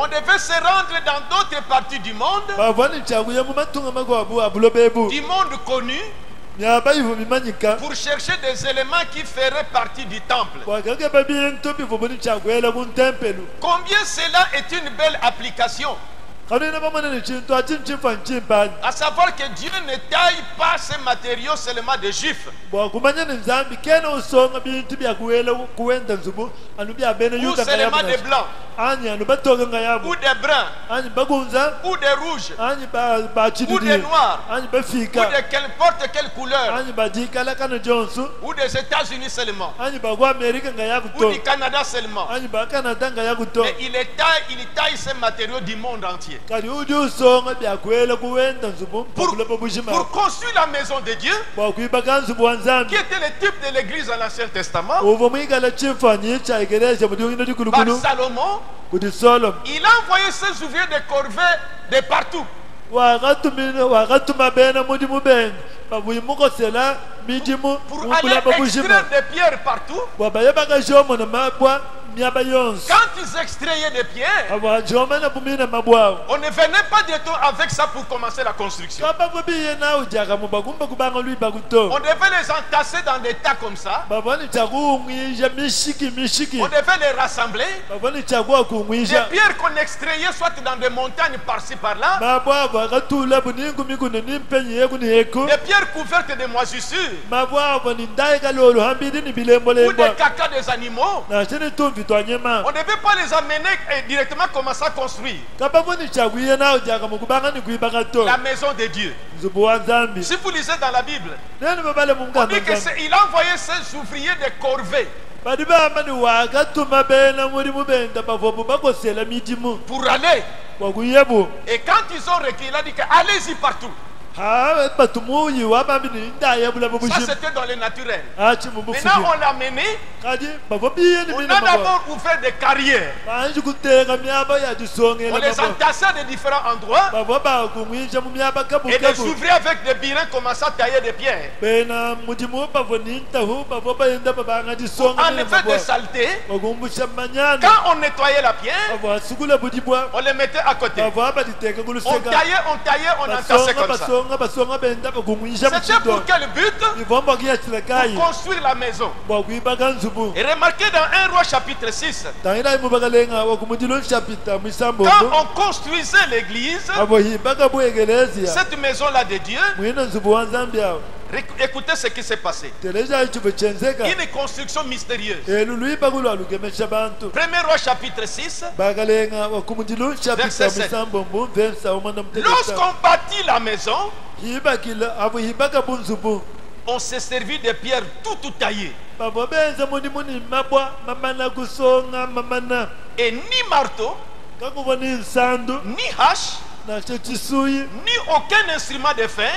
A: devait se rendre dans d'autres parties du monde connu, pour chercher des éléments qui feraient partie du temple. Combien cela est une belle application. À savoir que Dieu ne taille pas ces matériaux seulement des juifs, ou seulement des blancs, ou des bruns, ou des rouges, ou des noirs, ou de n'importe quelle couleur, ou des États-Unis seulement, ou du Canada seulement. Mais il taille ces matériaux du monde entier. Pour construire la maison de Dieu, qui était le type de l'église dans l'Ancien Testament, par Salomon, il a envoyé ses ouvriers de corvée de partout. Pour aller extraire des pierres partout. Quand ils extrayaient des pierres, on ne venait pas du tout avec ça pour commencer la construction. On devait les entasser dans des tas comme ça. On devait les rassembler. Des pierres qu'on extrayait soit dans des montagnes par-ci par-là. Des pierres couvertes de moisissures. Ou des caca des animaux. On ne devait pas les amener et directement commencer à construire la maison de Dieu. Si vous lisez dans la Bible, on dit qu'il a envoyé ses ouvriers de corvée pour aller. Et quand ils ont reculé, il a dit que allez-y partout. Ça, c'était dans le naturel. Maintenant, on l'a mené. On a d'abord ouvert des carrières. On les entassait à différents endroits. Et les ouvriers avec des birins commençaient à tailler des pierres. Pour enlever des saletés. Quand on nettoyait la pierre, on les mettait à côté. On taillait, on entassait comme ça. C'était pour quel but? Pour construire la maison. Et remarquez dans 1 Roi chapitre 6, quand on construisait l'église, cette maison-là de Dieu, écoutez ce qui s'est passé. Une construction mystérieuse. 1 Roi chapitre 6, verset 7. Lorsqu'on bâtit la maison, on s'est servi de pierres tout taillées. Et ni marteau, ni hache, ni aucun instrument de fer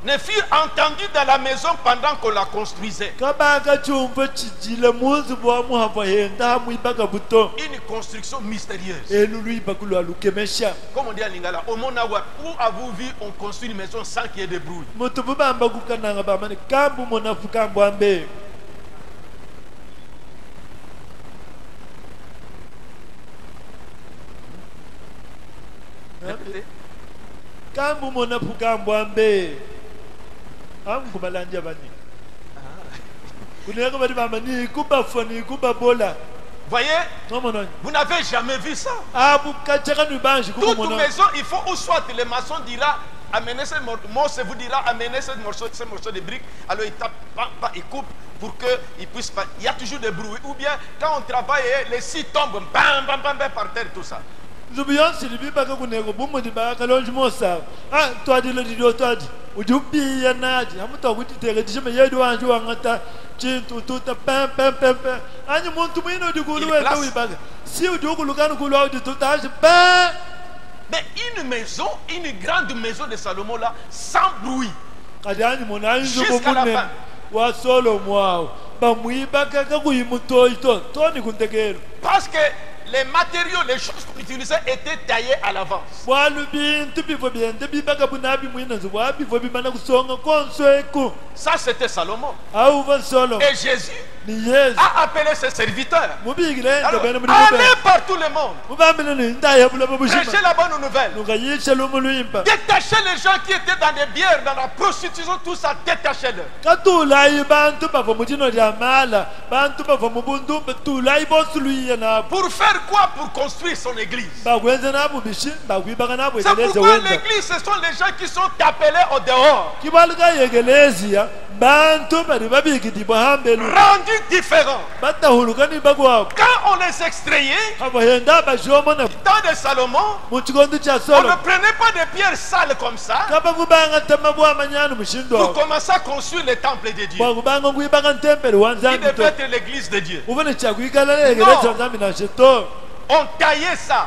A: ne furent entendus dans la maison pendant qu'on la construisait. Une construction mystérieuse. Comme on dit à Lingala, où avez-vous vu on construit une maison sans qu'il y ait de bruit? Répétez. Voyez, vous n'avez jamais vu ça. Toute maison, il faut ou soit le maçon dira amenez ce morceau, vous dira amenez ce morceau de briques. Alors il tape, il coupe pour qu'il puisse pas. Il y a toujours des bruits. Ou bien quand on travaille, les scies tombent, bam, bam, bam, bam, par terre, tout ça. Mais une maison, une grande maison de Salomon là, sans bruit, jusqu'à la fin. Parce que les matériaux, les choses qu'on utilisait étaient taillées à l'avance. Ça, c'était Salomon. Et Jésus a appelé ses serviteurs. Alors, allez par tout le monde. Prêchez la bonne nouvelle. Détachez les gens qui étaient dans les bières, dans la prostitution, tout ça, détachez-le. Pour faire quoi? Pour construire son église. C'est pourquoi l'église, ce sont les gens qui sont appelés au dehors. Rendus différents. Quand on les extrayait, dans de Salomon, on ne prenait pas des pierres sales comme ça pour commencer à construire le temple de Dieu. Il devait être l'église de Dieu. Non. On taillait ça.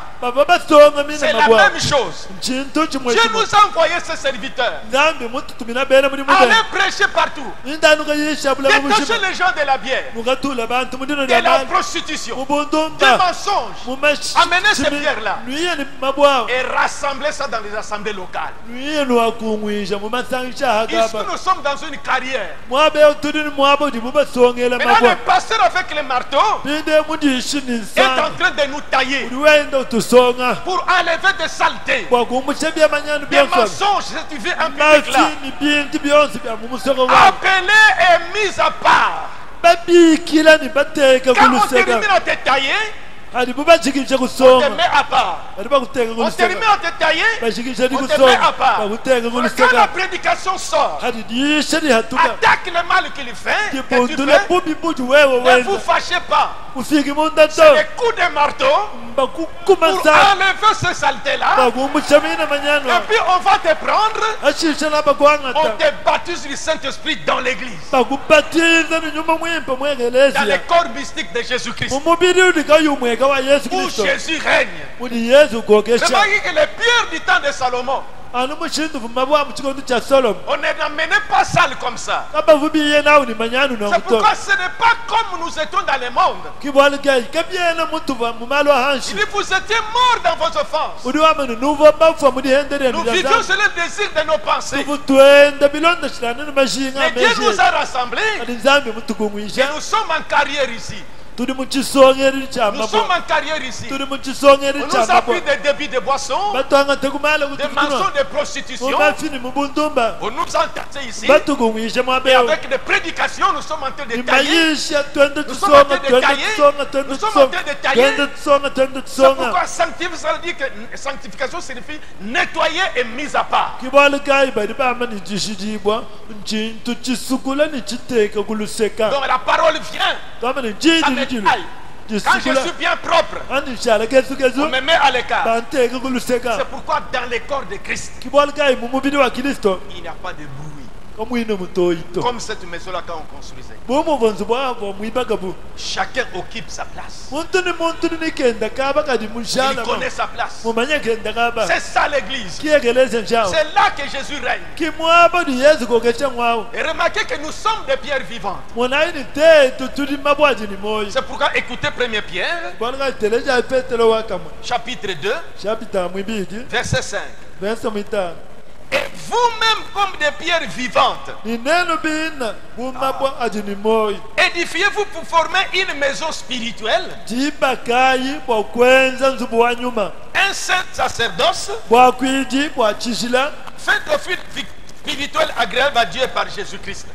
A: C'est la même chose. Dieu nous a envoyé ses serviteurs. Allez prêcher partout. Détachez les gens de la bière, de la prostitution, des mensonges. Amenez ces pierres-là et rassemblez ça dans les assemblées locales. Ici, nous sommes dans une carrière. Maintenant, le pasteur avec le marteau est en train de nous tailler pour enlever des saletés, des mensonges. Si tu veux un public là, appelé et mis à part. Quand on termine à te tailler, on te met à part. On termine à te tailler, on te met à part. Quand la prédication sort, attaque le mal qu'il fait, que tu fais, ne vous fâchez pas. C'est des coups de marteau pour enlever ce saleté-là. Et puis on va te prendre, on te baptise du Saint-Esprit dans l'église, dans le corps mystique de Jésus-Christ, où Jésus règne. Remarquez que les pierres du temps de Salomon
B: anu mushindu vumabwa muchikondo cha Solomon.
A: On n'amenait pas ça comme ça.
B: Kaba vubiye nawo ni manyanu na
A: C'est
B: mto.
A: pourquoi ce n'est pas comme nous étions dans le monde.
B: Kibwali kai kabiye na mtu va mumalo hanshi.
A: Il dit vous étiez morts dans vos offenses.
B: Udi wa manu nuva bafu mudi hendere
A: Nous
B: ni
A: vivions
B: jaza.
A: sur le désir de nos pensées.
B: Tuvutwenda bilonda shirana ni mashinga
A: Mais Dieu nous
B: meje.
A: a rassemblés
B: Adi nzambi
A: et
B: mtukungwisha.
A: nous sommes en carrière ici.
B: Tudi muchisongeri cha
A: Nous sommes
B: mabo.
A: en carrière ici.
B: Tudi muchisongeri
A: On
B: cha
A: nous a
B: mabo.
A: pris des débits de boissons,
B: Batwanga tekumala
A: des
B: kutukuna.
A: mensonges de prostitution.
B: Mumafini mubundumba.
A: On nous a entassés ici.
B: Batukungwisha
A: Et
B: mwabeo.
A: avec des prédications, nous sommes en train de
B: Ni
A: tailler.
B: maisha twende
A: Nous sommes en
B: tusonga
A: train de
B: twende
A: tailler.
B: tusonga twende
A: Nous sommes en train de tailler.
B: twende tusonga twende
A: C'est
B: tusonga.
A: pourquoi ça dit que sanctification signifie nettoyer et mise à part.
B: Kibwali kai badi bama ni jishijibwa nchintu chisukula ni chiteka kuluseka.
A: Donc la parole vient.
B: Kama ni
A: Ça me
B: jiji
A: taille. Quand je suis bien propre,
B: ani shala kesu
A: on
B: kesu
A: me met à l'écart.
B: banteka kuluseka.
A: C'est pourquoi dans le corps de Christ,
B: Kibwali kai mumubiri wa Kristo
A: il n'y a pas de bruit.
B: kamwine mutoito.
A: Comme cette maison-là quand on construisait.
B: Bomo bonzo bwavo mwibagabu.
A: Chacun occupe sa place.
B: Muntu ni kenda kaba kadi
A: Il
B: mushala.
A: connaît sa place.
B: Mumanya kenda kaba.
A: C'est ça l'église.
B: Kiegeleze njao.
A: C'est là que Jésus règne.
B: Kimwaba ni Yesu kokecha mwao.
A: Et remarquez que nous sommes des pierres vivantes.
B: Mwanaini te tutudi mabwaji ni moyo.
A: C'est pourquoi écoutez 1 Pierre,
B: Bwana teleja Petro wakamwe.
A: chapitre 2,
B: Chapita mwibidi.
A: verset 5.
B: Verso mitano.
A: Et vous-même comme des pierres vivantes,
B: Ni neno bina mumabwa ajini moyo.
A: édifiez-vous pour former une maison spirituelle,
B: Jiba kai bwa kwenza nzubu wa nyuma.
A: un saint sacerdoce,
B: Bwa kwiji bwa chishila.
A: fait d'office spirituel agréable à Dieu par Jésus-Christ.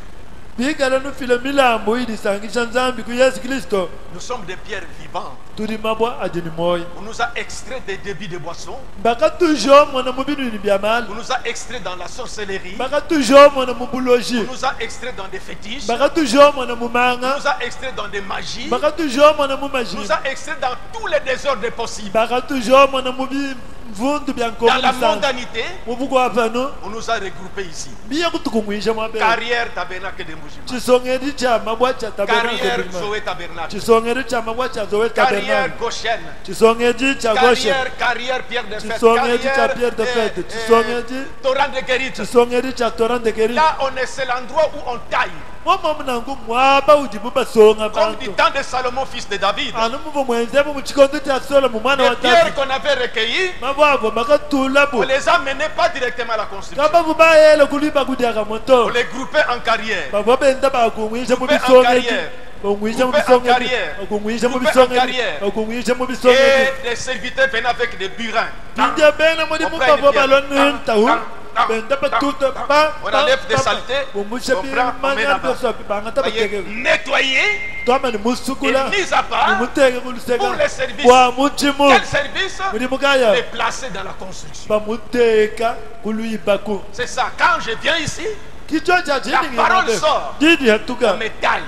B: Bigala nufile milambo ili sangisha nzambi ku Yesu Kristo.
A: Nous sommes des pierres vivantes.
B: Tuli mabwa ajini moyo.
A: On nous a extrait des débits de boissons.
B: Baka toujours mwana mubinu ni byamal.
A: On nous a extrait dans la sorcellerie.
B: Baka toujours mwana mubuloji.
A: On nous a extrait dans des fétiches.
B: Baka toujours mwana
A: On
B: mumanga.
A: nous a extrait dans des magies.
B: Baka toujours mwana
A: On
B: mumaji.
A: nous a extrait dans tous les désordres possibles.
B: Baka toujours mwana mubi mvundu byanko
A: Dans la
B: musanzu.
A: mondanité,
B: Mubuko apano.
A: on nous a regroupés ici.
B: Biya kutukumwisha mwabe.
A: Carrière tabernacle de Mujima.
B: Chisongeri cha mabwa cha tabernacle.
A: Carrière Zoé tabernacle.
B: Chisongeri cha mabwa cha Zoe
A: Carrière
B: tabernacle.
A: Goshen.
B: Chisongeri cha Goshen.
A: Carrière Pierre de Fête.
B: Chisongeri cha Pierre de Fête. Chisongeri
A: Torrent de Guérite.
B: Chisongeri cha Torrent de Guérite.
A: Là, c'est l'endroit où on taille.
B: Mama mnangu mwaba ujibuba songa
A: Comme du
B: bantu.
A: temps de Salomon, fils de David.
B: Anu mubo mwenzebo muchikondo cha Solomon mwana wa
A: Les pierres
B: David.
A: qu'on avait recueillies,
B: Mabwabo makatula
A: on
B: bu.
A: les a menés pas directement à la construction.
B: Kaba bubayela kuliba kudiaka
A: On
B: moto.
A: les groupait en carrière.
B: Baba benda bakumwisha mu
A: Coupé en
B: bisongeti.
A: carrière.
B: Bakumwisha mu
A: Coupé en
B: bisongeti.
A: carrière.
B: Bakumwisha mu
A: Coupé en
B: bisongeti.
A: carrière.
B: Bakumwisha mu bisongeti.
A: Et les serviteurs venaient avec des burins.
B: Tinja bena muri
A: On
B: mu
A: prend
B: babo
A: une pierre.
B: balonu tahu.
A: Tam, tam,
B: Benda
A: tam,
B: batuta
A: tam.
B: ba.
A: On enlève des saletés,
B: Bumusha
A: on
B: bi
A: prend, on met
B: manya
A: là-bas.
B: byoso bangata
A: Voyez,
B: bateke.
A: nettoyer
B: Toma ni musukula.
A: et mise à part
B: Nimuteke kuluseka.
A: pour les services.
B: Kwa muchimu.
A: Quel service?
B: Muri mukaya.
A: Les placer dans la construction.
B: Bamuteka kuluibako.
A: C'est ça. Quand je viens ici,
B: Kichwa cha chini
A: La parole sort.
B: Didi
A: on
B: hatuka.
A: me taille.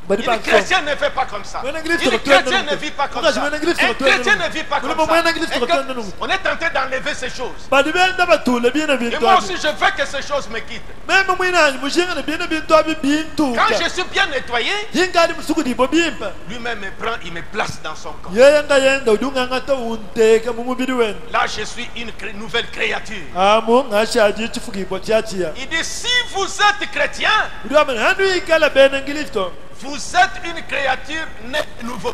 B: Badi
A: Une
B: banso.
A: chrétienne ne fait pas comme ça.
B: Mwene
A: Une
B: Kristo
A: chrétienne
B: kutwenda
A: ne vit pas comme
B: Mwene
A: ça.
B: Mwene Kristo
A: Un
B: kutwenda
A: chrétien
B: nuko.
A: ne vit pas
B: Mwene
A: comme
B: Mwene
A: ça.
B: Kristo
A: Et
B: kutwenda
A: que-
B: nuko.
A: On est tenté d'enlever ces choses.
B: Badi benda batule bina
A: Et
B: bintu
A: moi
B: abi.
A: aussi, je veux que ces choses me quittent.
B: Meme mwina ni mushinga na bina bintu abi bintu.
A: Quand je suis bien nettoyé,
B: Hingadi musuku di bobimpa.
A: lui-même me prend, il me place dans son corps.
B: Yenda yenda udunga ngata unteka mu mubiri wenu.
A: Là, je suis une nouvelle créature.
B: Amo ngashaji chifukibwa chachiya.
A: Il dit, si vous êtes chrétien,
B: Udama handu ikala bena ngilisto.
A: vous êtes une créature née de nouveau.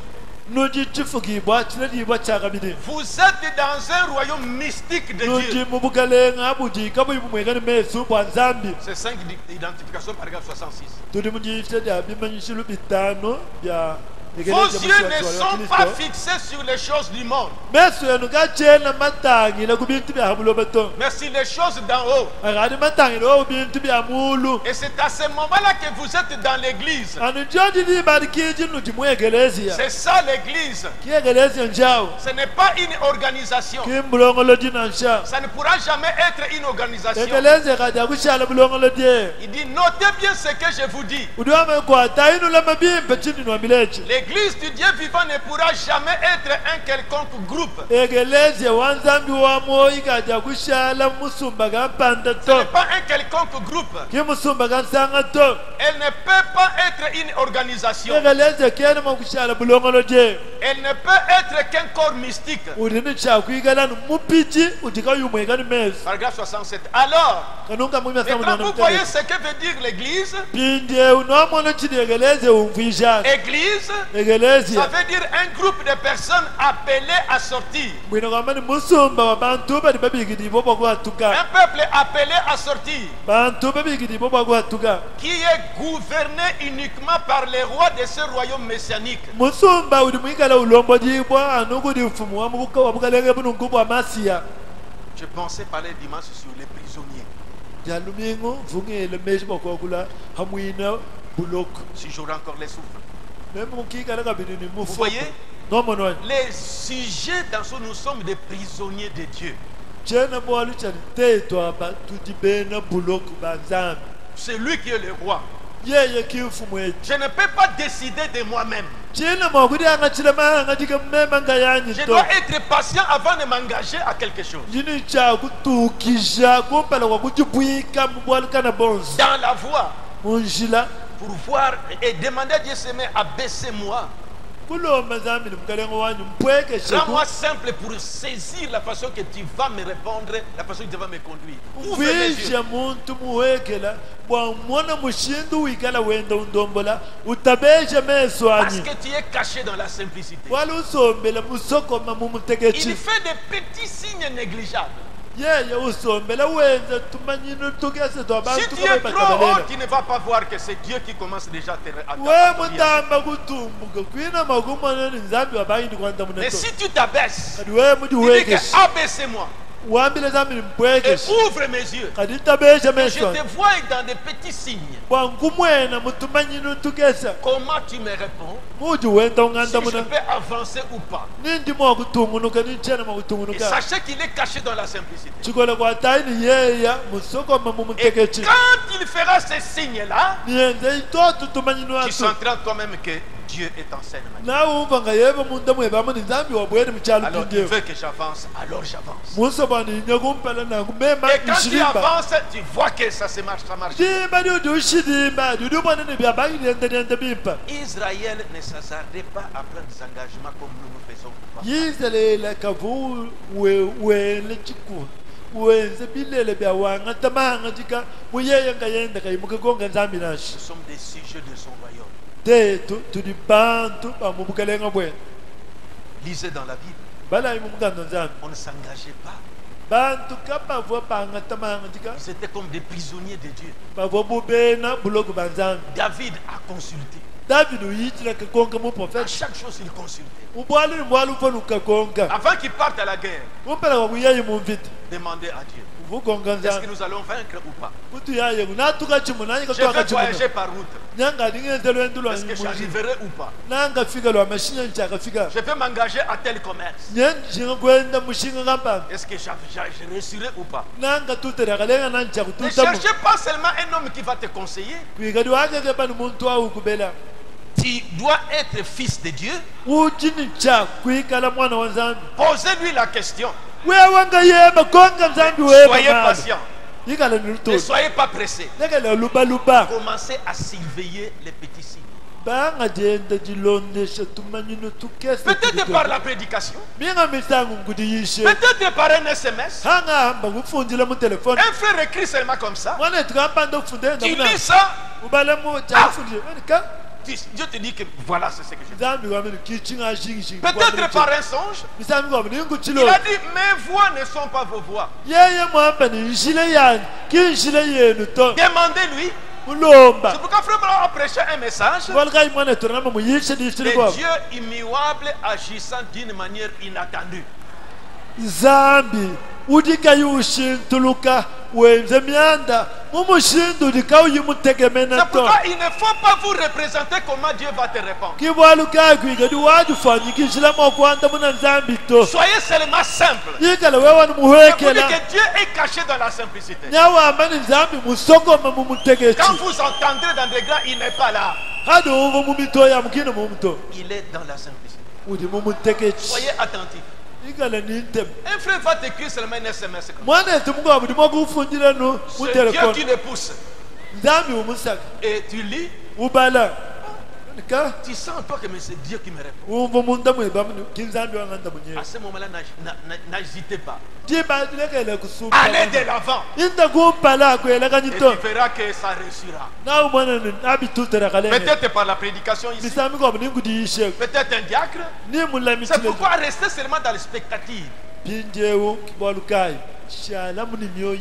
B: Nuji chifukibwa chinadibwa chakabidi.
A: Vous êtes dans un royaume mystique de
B: Nuji
A: Dieu.
B: mubugalenga abuji kabu ibumwegani mesu bwa nzambi.
A: C'est 5 identifications, paragraphe 66.
B: Tuli mujifite bya bimanyishilu bitano bya
A: Vos yeux ne sont pas fixés sur les choses du monde,
B: meso yenu gachena matangile ku bintu bya habulobato
A: mais sur les choses d'en haut.
B: akati matangile o bintu bya mulu
A: Et c'est à ce moment-là que vous êtes dans l'église.
B: anu joji ni barikiji nuti muegelezia
A: C'est ça l'église.
B: kiegelezia njao
A: Ce n'est pas une organisation.
B: kimbulongolo dinansha
A: Ça ne pourra jamais être une organisation.
B: egelezia kati akushala bulongolo die
A: Il dit, notez bien ce que je vous dis.
B: udiwame kwata inu lamabimpe chini nwamilechi
A: L'église du Dieu vivant ne pourra jamais être un quelconque groupe.
B: egelezia wanzambi wa moyi kati akushala musumba kampanda
A: Ce
B: to
A: n'est pas un quelconque quelconque groupe.
B: kimusumba kansangato
A: Elle ne peut pas être une organisation.
B: ekaleze kene makushala bulongolo je
A: Elle ne peut être qu'un corps mystique.
B: udini cha kuigala mupiji utikayumwe kani mes
A: Paragraphe 67. Alors,
B: kanunga mumya
A: maintenant vous voyez ce que veut dire l'église.
B: pinde unomono chidi ekeleze umvisha
A: Église,
B: ekeleze
A: ça veut dire un groupe de personnes appelées à sortir.
B: bwino kwamani musumba wa bantu bali babigidi bobo kwatuka
A: Un peuple appelé à sortir,
B: bantu babigidi bobo kwatuka
A: qui est gouverné uniquement par les rois de ce royaume messianique.
B: musumba uli mwikala ulombo jibwa anukudi ufumu wa mukalenge bunungu bwa masiya
A: Je pensais parler dimanche sur les prisonniers.
B: jalumingo vungele meshi bakokula hamwina bulok
A: Si j'aurais encore les souffles.
B: même mukikala kabiri ni
A: Vous
B: mufu
A: voyez,
B: no mono
A: les sujets dans ce nous sommes des prisonniers de Dieu.
B: chena bwalu chani tetwa ba tutibena bulok banzambi
A: C'est lui qui est le roi.
B: yeye kifumu eji
A: Je ne peux pas décider de moi-même.
B: chena mwakudi angachilema angatika mmema ngayanyi
A: Je
B: to
A: dois être patient avant de m'engager à quelque chose.
B: yini cha kutukisha kumpala kwa kujibwika mubwalu kana bonzi
A: Dans la voie,
B: munjila
A: pour voir et demander à Dieu Seigneur, abaissez-moi.
B: kulomba zambili mukalengo wanyu mpwekeshe
A: Rends-moi simple pour saisir la façon que tu vas me répondre, la façon que tu vas me conduire. Ouvre mes yeux.
B: visha muntu muwekela bwamwona mushindu wikala wenda undombola utabesha meso
A: Parce
B: anyi
A: que tu es caché dans la simplicité.
B: wali usombela musokoma
A: Il
B: mumutekechi
A: fait des petits signes négligeables.
B: yeye usombela wenza tumanyino tukese
A: Si
B: twabantu
A: tu es trop haut,
B: kabatabalela
A: tu ne vas pas voir que c'est Dieu qui commence déjà à te
B: we
A: à
B: mutamba kutumbuka kwina makumanani nzambi wabayindi kwanda
A: Mais
B: muneto
A: si tu t'abaisses,
B: kadi we mudi
A: tu dis que
B: uwekeshi
A: abaissez-moi
B: wambile zambili
A: et
B: mpwekeshi
A: ouvre mes yeux.
B: kadi tabesha
A: Je
B: meso
A: te vois dans des petits signes.
B: bwankumwena mutumanyino tukesa
A: Comment tu me réponds?
B: mudi wenda
A: Si
B: unganda
A: je
B: muna
A: peux avancer ou pas.
B: nindi mwakutumunuka ninchena
A: Et
B: mwakutumunuka
A: sachez qu'il est caché dans la simplicité.
B: chikola kwa taini yeya musokoma
A: Et
B: mumutekechi
A: quand il fera ces signes-là,
B: niyenze itoto tumanyino
A: tu
B: atu
A: sentiras toi-même que Dieu est en scène maintenant.
B: nawe umva nga yeva munda mwevamu ni nzambi wabwene muchalo
A: Alors il
B: tindewo
A: veut que j'avance, alors j'avance.
B: musoba ninya kumpela nakumema
A: Et quand tu
B: nishilimba
A: avances, tu vois que ça se marche, ça marche.
B: dimba diudi ushidimba diudi ubone ni byabangi niende bimpa
A: Israël ne s'hasardait pas à prendre des engagements comme nous nous faisons.
B: yizelela kavu wele chikulu wenze bilele bya wanga tamanga jika muyeye nga yenda kayimuka gonga nzambi nashi
A: Nous sommes des sujets de son royaume.
B: tetu tuli bantu bamubukalenga bwene
A: Lisez dans la Bible,
B: balayi mumuganda nzambi
A: on ne s'engageait pas.
B: bantu kabavua banga tamanga jika
A: Ils étaient comme des prisonniers de Dieu.
B: bavua bubena bulogo banzambi
A: David a consulté.
B: david uyitila kakonga
A: À
B: muprofeta
A: chaque chose, il consultait.
B: ubwali ni bwali ufana ukakonga
A: Avant qu'il parte à la guerre,
B: umpela kwakuyayi mumvita
A: demandez à Dieu.
B: uvukonga
A: Est-ce que
B: nzambi
A: nous allons vaincre ou pas?
B: kuti yaye kunatuka chimu nanye
A: Je vais
B: katwaka
A: voyager
B: chimu
A: par route.
B: nyanga ndingenze lwendo lwa
A: Est-ce que
B: munjini
A: j'arriverai ou pas?
B: nangafika lwa mashinya nchakafika
A: Je vais m'engager à tel commerce.
B: nyenjinga kwenda mushinga kampanga
A: Est-ce que je réussirai ou pas?
B: nanga tuterakalenga
A: Ne
B: nanchakututamu
A: cherchez pas seulement un homme qui va te conseiller.
B: kwikati wakeke pani muntu wawu kubela
A: Tu dois être fils de Dieu.
B: uchini cha kwikala mwana wa nzambi
A: Posez-lui la question.
B: wewanga yema konga nzambi
A: Soyez
B: wema
A: patient.
B: yikala
A: Ne
B: nilutoto
A: soyez pas pressés.
B: lekele lubaluba
A: Commencez à surveiller les petits signes.
B: banga jenda jilondesha tumanyino tukese
A: Peut-être par la prédication.
B: minga misangu ngudiyishe
A: Peut-être par un SMS.
B: hanga hamba kufunjila mu telefone
A: Un frère écrit seulement comme ça.
B: mwana etu kampanda kufundela
A: Tu lis ça.
B: ubala mu chafundile ka
A: Dieu te dit que voilà, c'est ce que je dis.
B: nzambi kwamene kichinga shingi
A: Peut-être par un songe.
B: misambi kwamene
A: Il
B: inguchilo
A: a dit, mes voix ne sont pas vos voix.
B: yeye mwamba ni nshile yani kinshile yenu to
A: Demandez-lui.
B: mulomba
A: C'est pourquoi frère a prêché un message.
B: walkai mwana etu nama muyishe dishile
A: Le
B: kwa
A: Dieu immuable agissant d'une manière inattendue.
B: zambi udikayushintuluka wenze myanda mumushindu dikawuyimutegemena
A: C'est
B: to
A: pourquoi il ne faut pas vous représenter comment Dieu va te répondre.
B: kibwalukakwika diwajufanyikishila mokwanda muna nzambi to
A: Soyez seulement simple.
B: yikala wewani
A: C'est pour
B: muhekela
A: dire que Dieu est caché dans la simplicité.
B: nyawamba ni nzambi musokoma mumutegechi
A: Quand vous entendrez dans des grands, il n'est pas là.
B: hadi uva mumito ya mukino mumuto
A: Il est dans la simplicité.
B: udi mumutegechi
A: Soyez attentifs. Un frère va t'écrire seulement un SMS.
B: C'est
A: Dieu qui le pousse. Et tu lis, tu sens en toi que c'est Dieu qui me répond. À ce moment-là, n'hésitez pas. Allez de l'avant. Et tu verras que ça réussira. Peut-être par la prédication ici. Peut-être un diacre. C'est pourquoi rester seulement dans l'expectative.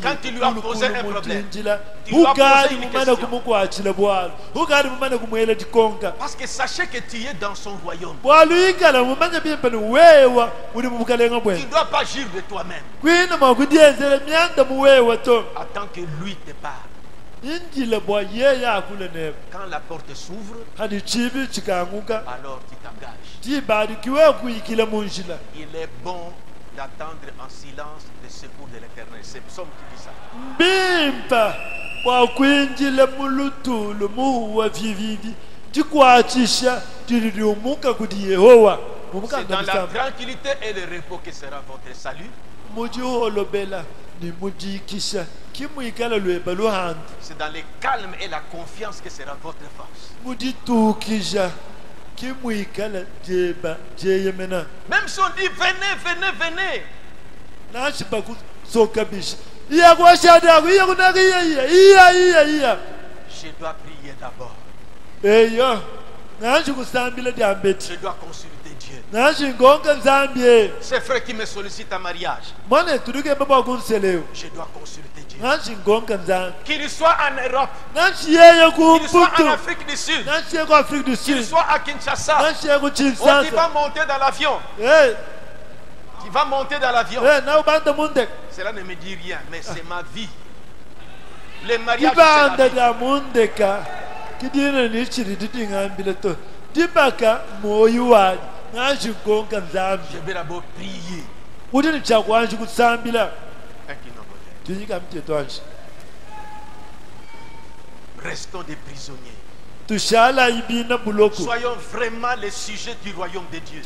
A: Quand tu lui as posé un problème, tu lui as posé une question. Parce que sachez que tu es dans son royaume. Tu ne dois pas agir de toi-même. Attends que lui te parle. Quand la porte s'ouvre, alors tu t'engages. Il est bon d'attendre en silence le secours de l'Éternel. C'est Psaume qui dit ça. C'est dans la tranquillité et le repos que sera votre salut. C'est dans le calme et la confiance que sera votre force. Même si on dit venez, venez, venez, je dois prier d'abord. Je dois consulter Dieu. Ces frères qui me sollicitent en mariage, je dois consulter Dieu. Qu'il soit en Europe, qu'il soit en Afrique du Sud, qu'il soit à Kinshasa, où tu vas monter dans l'avion. Tu vas monter dans l'avion. Cela ne me dit rien, mais c'est ma vie. Le mariage, c'est la vie. Je vais d'abord prier. Restons des prisonniers. Soyons vraiment les sujets du royaume de Dieu.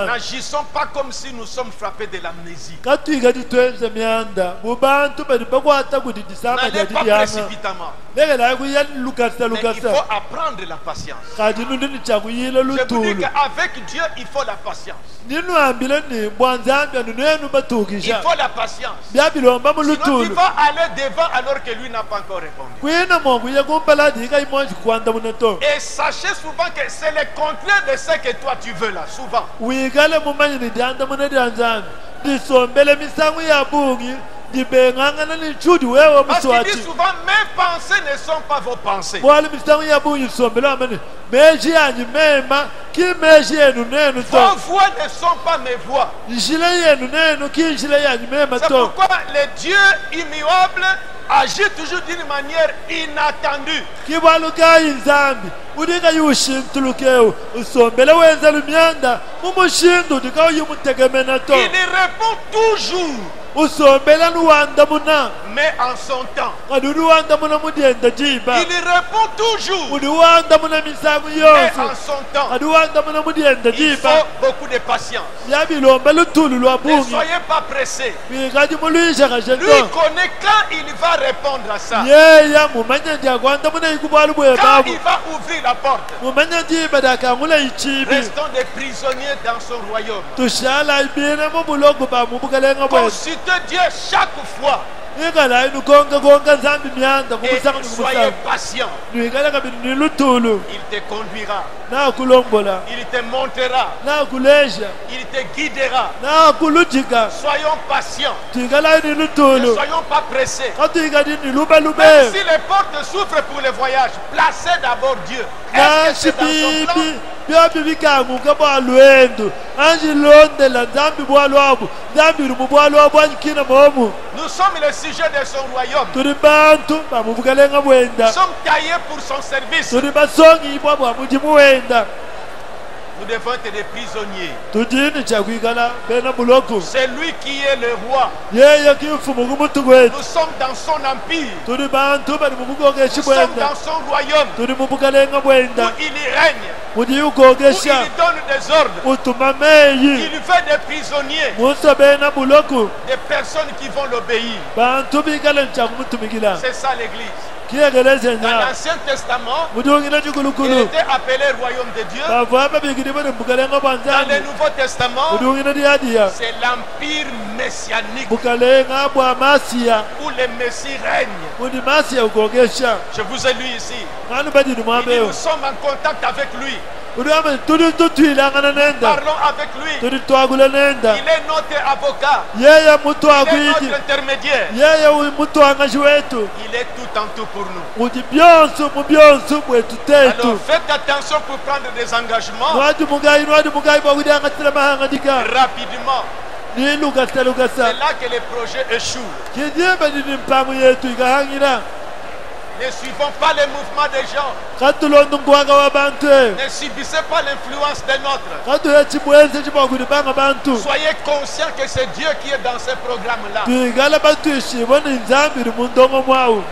A: N'agissons pas comme si nous sommes frappés de l'amnésie. N'allez pas précipitamment. Mais il faut apprendre la patience. Je vous dis qu'avec Dieu, il faut la patience. Il faut la patience. Sinon, tu vas aller devant alors que lui n'a pas encore répondu. Et sachez souvent que c'est le contraire de ce que toi tu veux là, souvent. Parce qu'il dit souvent, mes pensées ne sont pas vos pensées. Vos voix ne sont pas mes voix. C'est pourquoi le Dieu immuable agit toujours d'une manière inattendue. Il répond toujours, mais en son temps. Il répond toujours, mais en son temps. Il faut beaucoup de patience. Ne soyez pas pressés. Lui connaît quand il va répondre à ça. Quand il va ouvrir la porte. Restons des prisonniers dans son royaume. Consultez Dieu chaque fois. Et soyez patient. Il te conduira. Il te montrera. Il te guidera. Soyons patients. Ne soyons pas pressés. Même si les portes s'ouvrent pour le voyage, placez d'abord Dieu. Est-ce que c'est dans son plan? Nous sommes le sujet de son royaume. Nous sommes taillés pour son service. Nous devons être des prisonniers.
B: tudini chakwikala bena buloko
A: C'est lui qui est le roi.
B: yeye kimfumu kumutugwe
A: Nous sommes dans son empire.
B: tuli bantu bali mubugogesha
A: Nous sommes
B: bwenda
A: dans son royaume
B: tuli mubukalenga bwenda
A: où il y règne,
B: mudi
A: où il
B: ugogesha
A: donne des ordres.
B: utumameyi
A: Il fait des prisonniers,
B: musa bena buloko
A: des personnes qui vont l'obéir.
B: bantu bikala nchakumutumikila
A: C'est ça l'église.
B: kiyegeleze
A: Dans
B: nya
A: l'Ancien Testament,
B: mudi ungina
A: il
B: chikulukulu
A: était appelé royaume de Dieu.
B: bavamba bikili bali mubukalenga
A: Dans le
B: bwanzani
A: Nouveau Testament,
B: mudi ungina diadiya
A: c'est l'empire messianique
B: bukalenga bwa masiya
A: où le Messie règne.
B: mudi masiya ugogesha
A: Je vous ai lu ici.
B: ngani badini
A: Il dit,
B: mwambeyo
A: nous sommes en contact avec lui.
B: udiame tuli tutwilangana nenda
A: Parlons avec lui.
B: tuli twagula nenda
A: Il est notre avocat.
B: yeye
A: Il est
B: mutwagwiji
A: notre intermédiaire.
B: yeye mutwangaji wetu
A: Il est tout en tout pour nous.
B: uti byonso mu byonso bwetu tetu
A: Alors faites attention pour prendre des engagements
B: nwadi mugayi bwakudiangatila mahanga dika
A: rapidement.
B: nilugasa
A: C'est
B: lugasa
A: là que les projets échouent.
B: kidiemba dini mpango yetu ikahangira
A: Ne suivons pas les mouvements des gens.
B: katulonda ngwaga wa bantu
A: Ne subissez pas l'influence des nôtres.
B: katuhe chibwense chibwakudibanga bantu
A: Soyez conscients que c'est Dieu qui est dans ces programmes-là.
B: twigala batwishibona inzambiri mu ndongo mwawu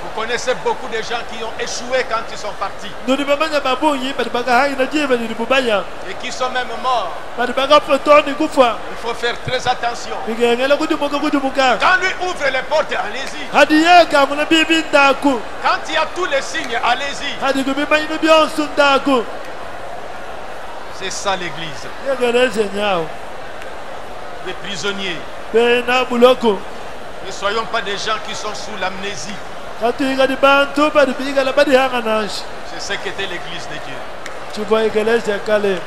A: Vous connaissez beaucoup de gens qui ont échoué quand ils sont partis
B: nuni bamanya babunyi bali bakahangina jiba lili bubaya
A: et qui sont même morts.
B: bali bakafotoni kufa
A: Il faut faire très attention.
B: bigengela kudimuka
A: Quand lui ouvre les portes, allez-y.
B: hadi yekamuna bibi ndaku
A: Quand il y a tous les signes, allez-y.
B: hadi kubimanyino byonso ndaku
A: C'est ça l'église.
B: yegeleze nyawo
A: Des prisonniers.
B: bena buloko
A: Ne soyons pas des gens qui sont sous l'amnésie.
B: katwiga di bantu bali bigala badihanga nanshi
A: C'est ce qu'était l'église de Dieu.
B: chibwa yegeleze kale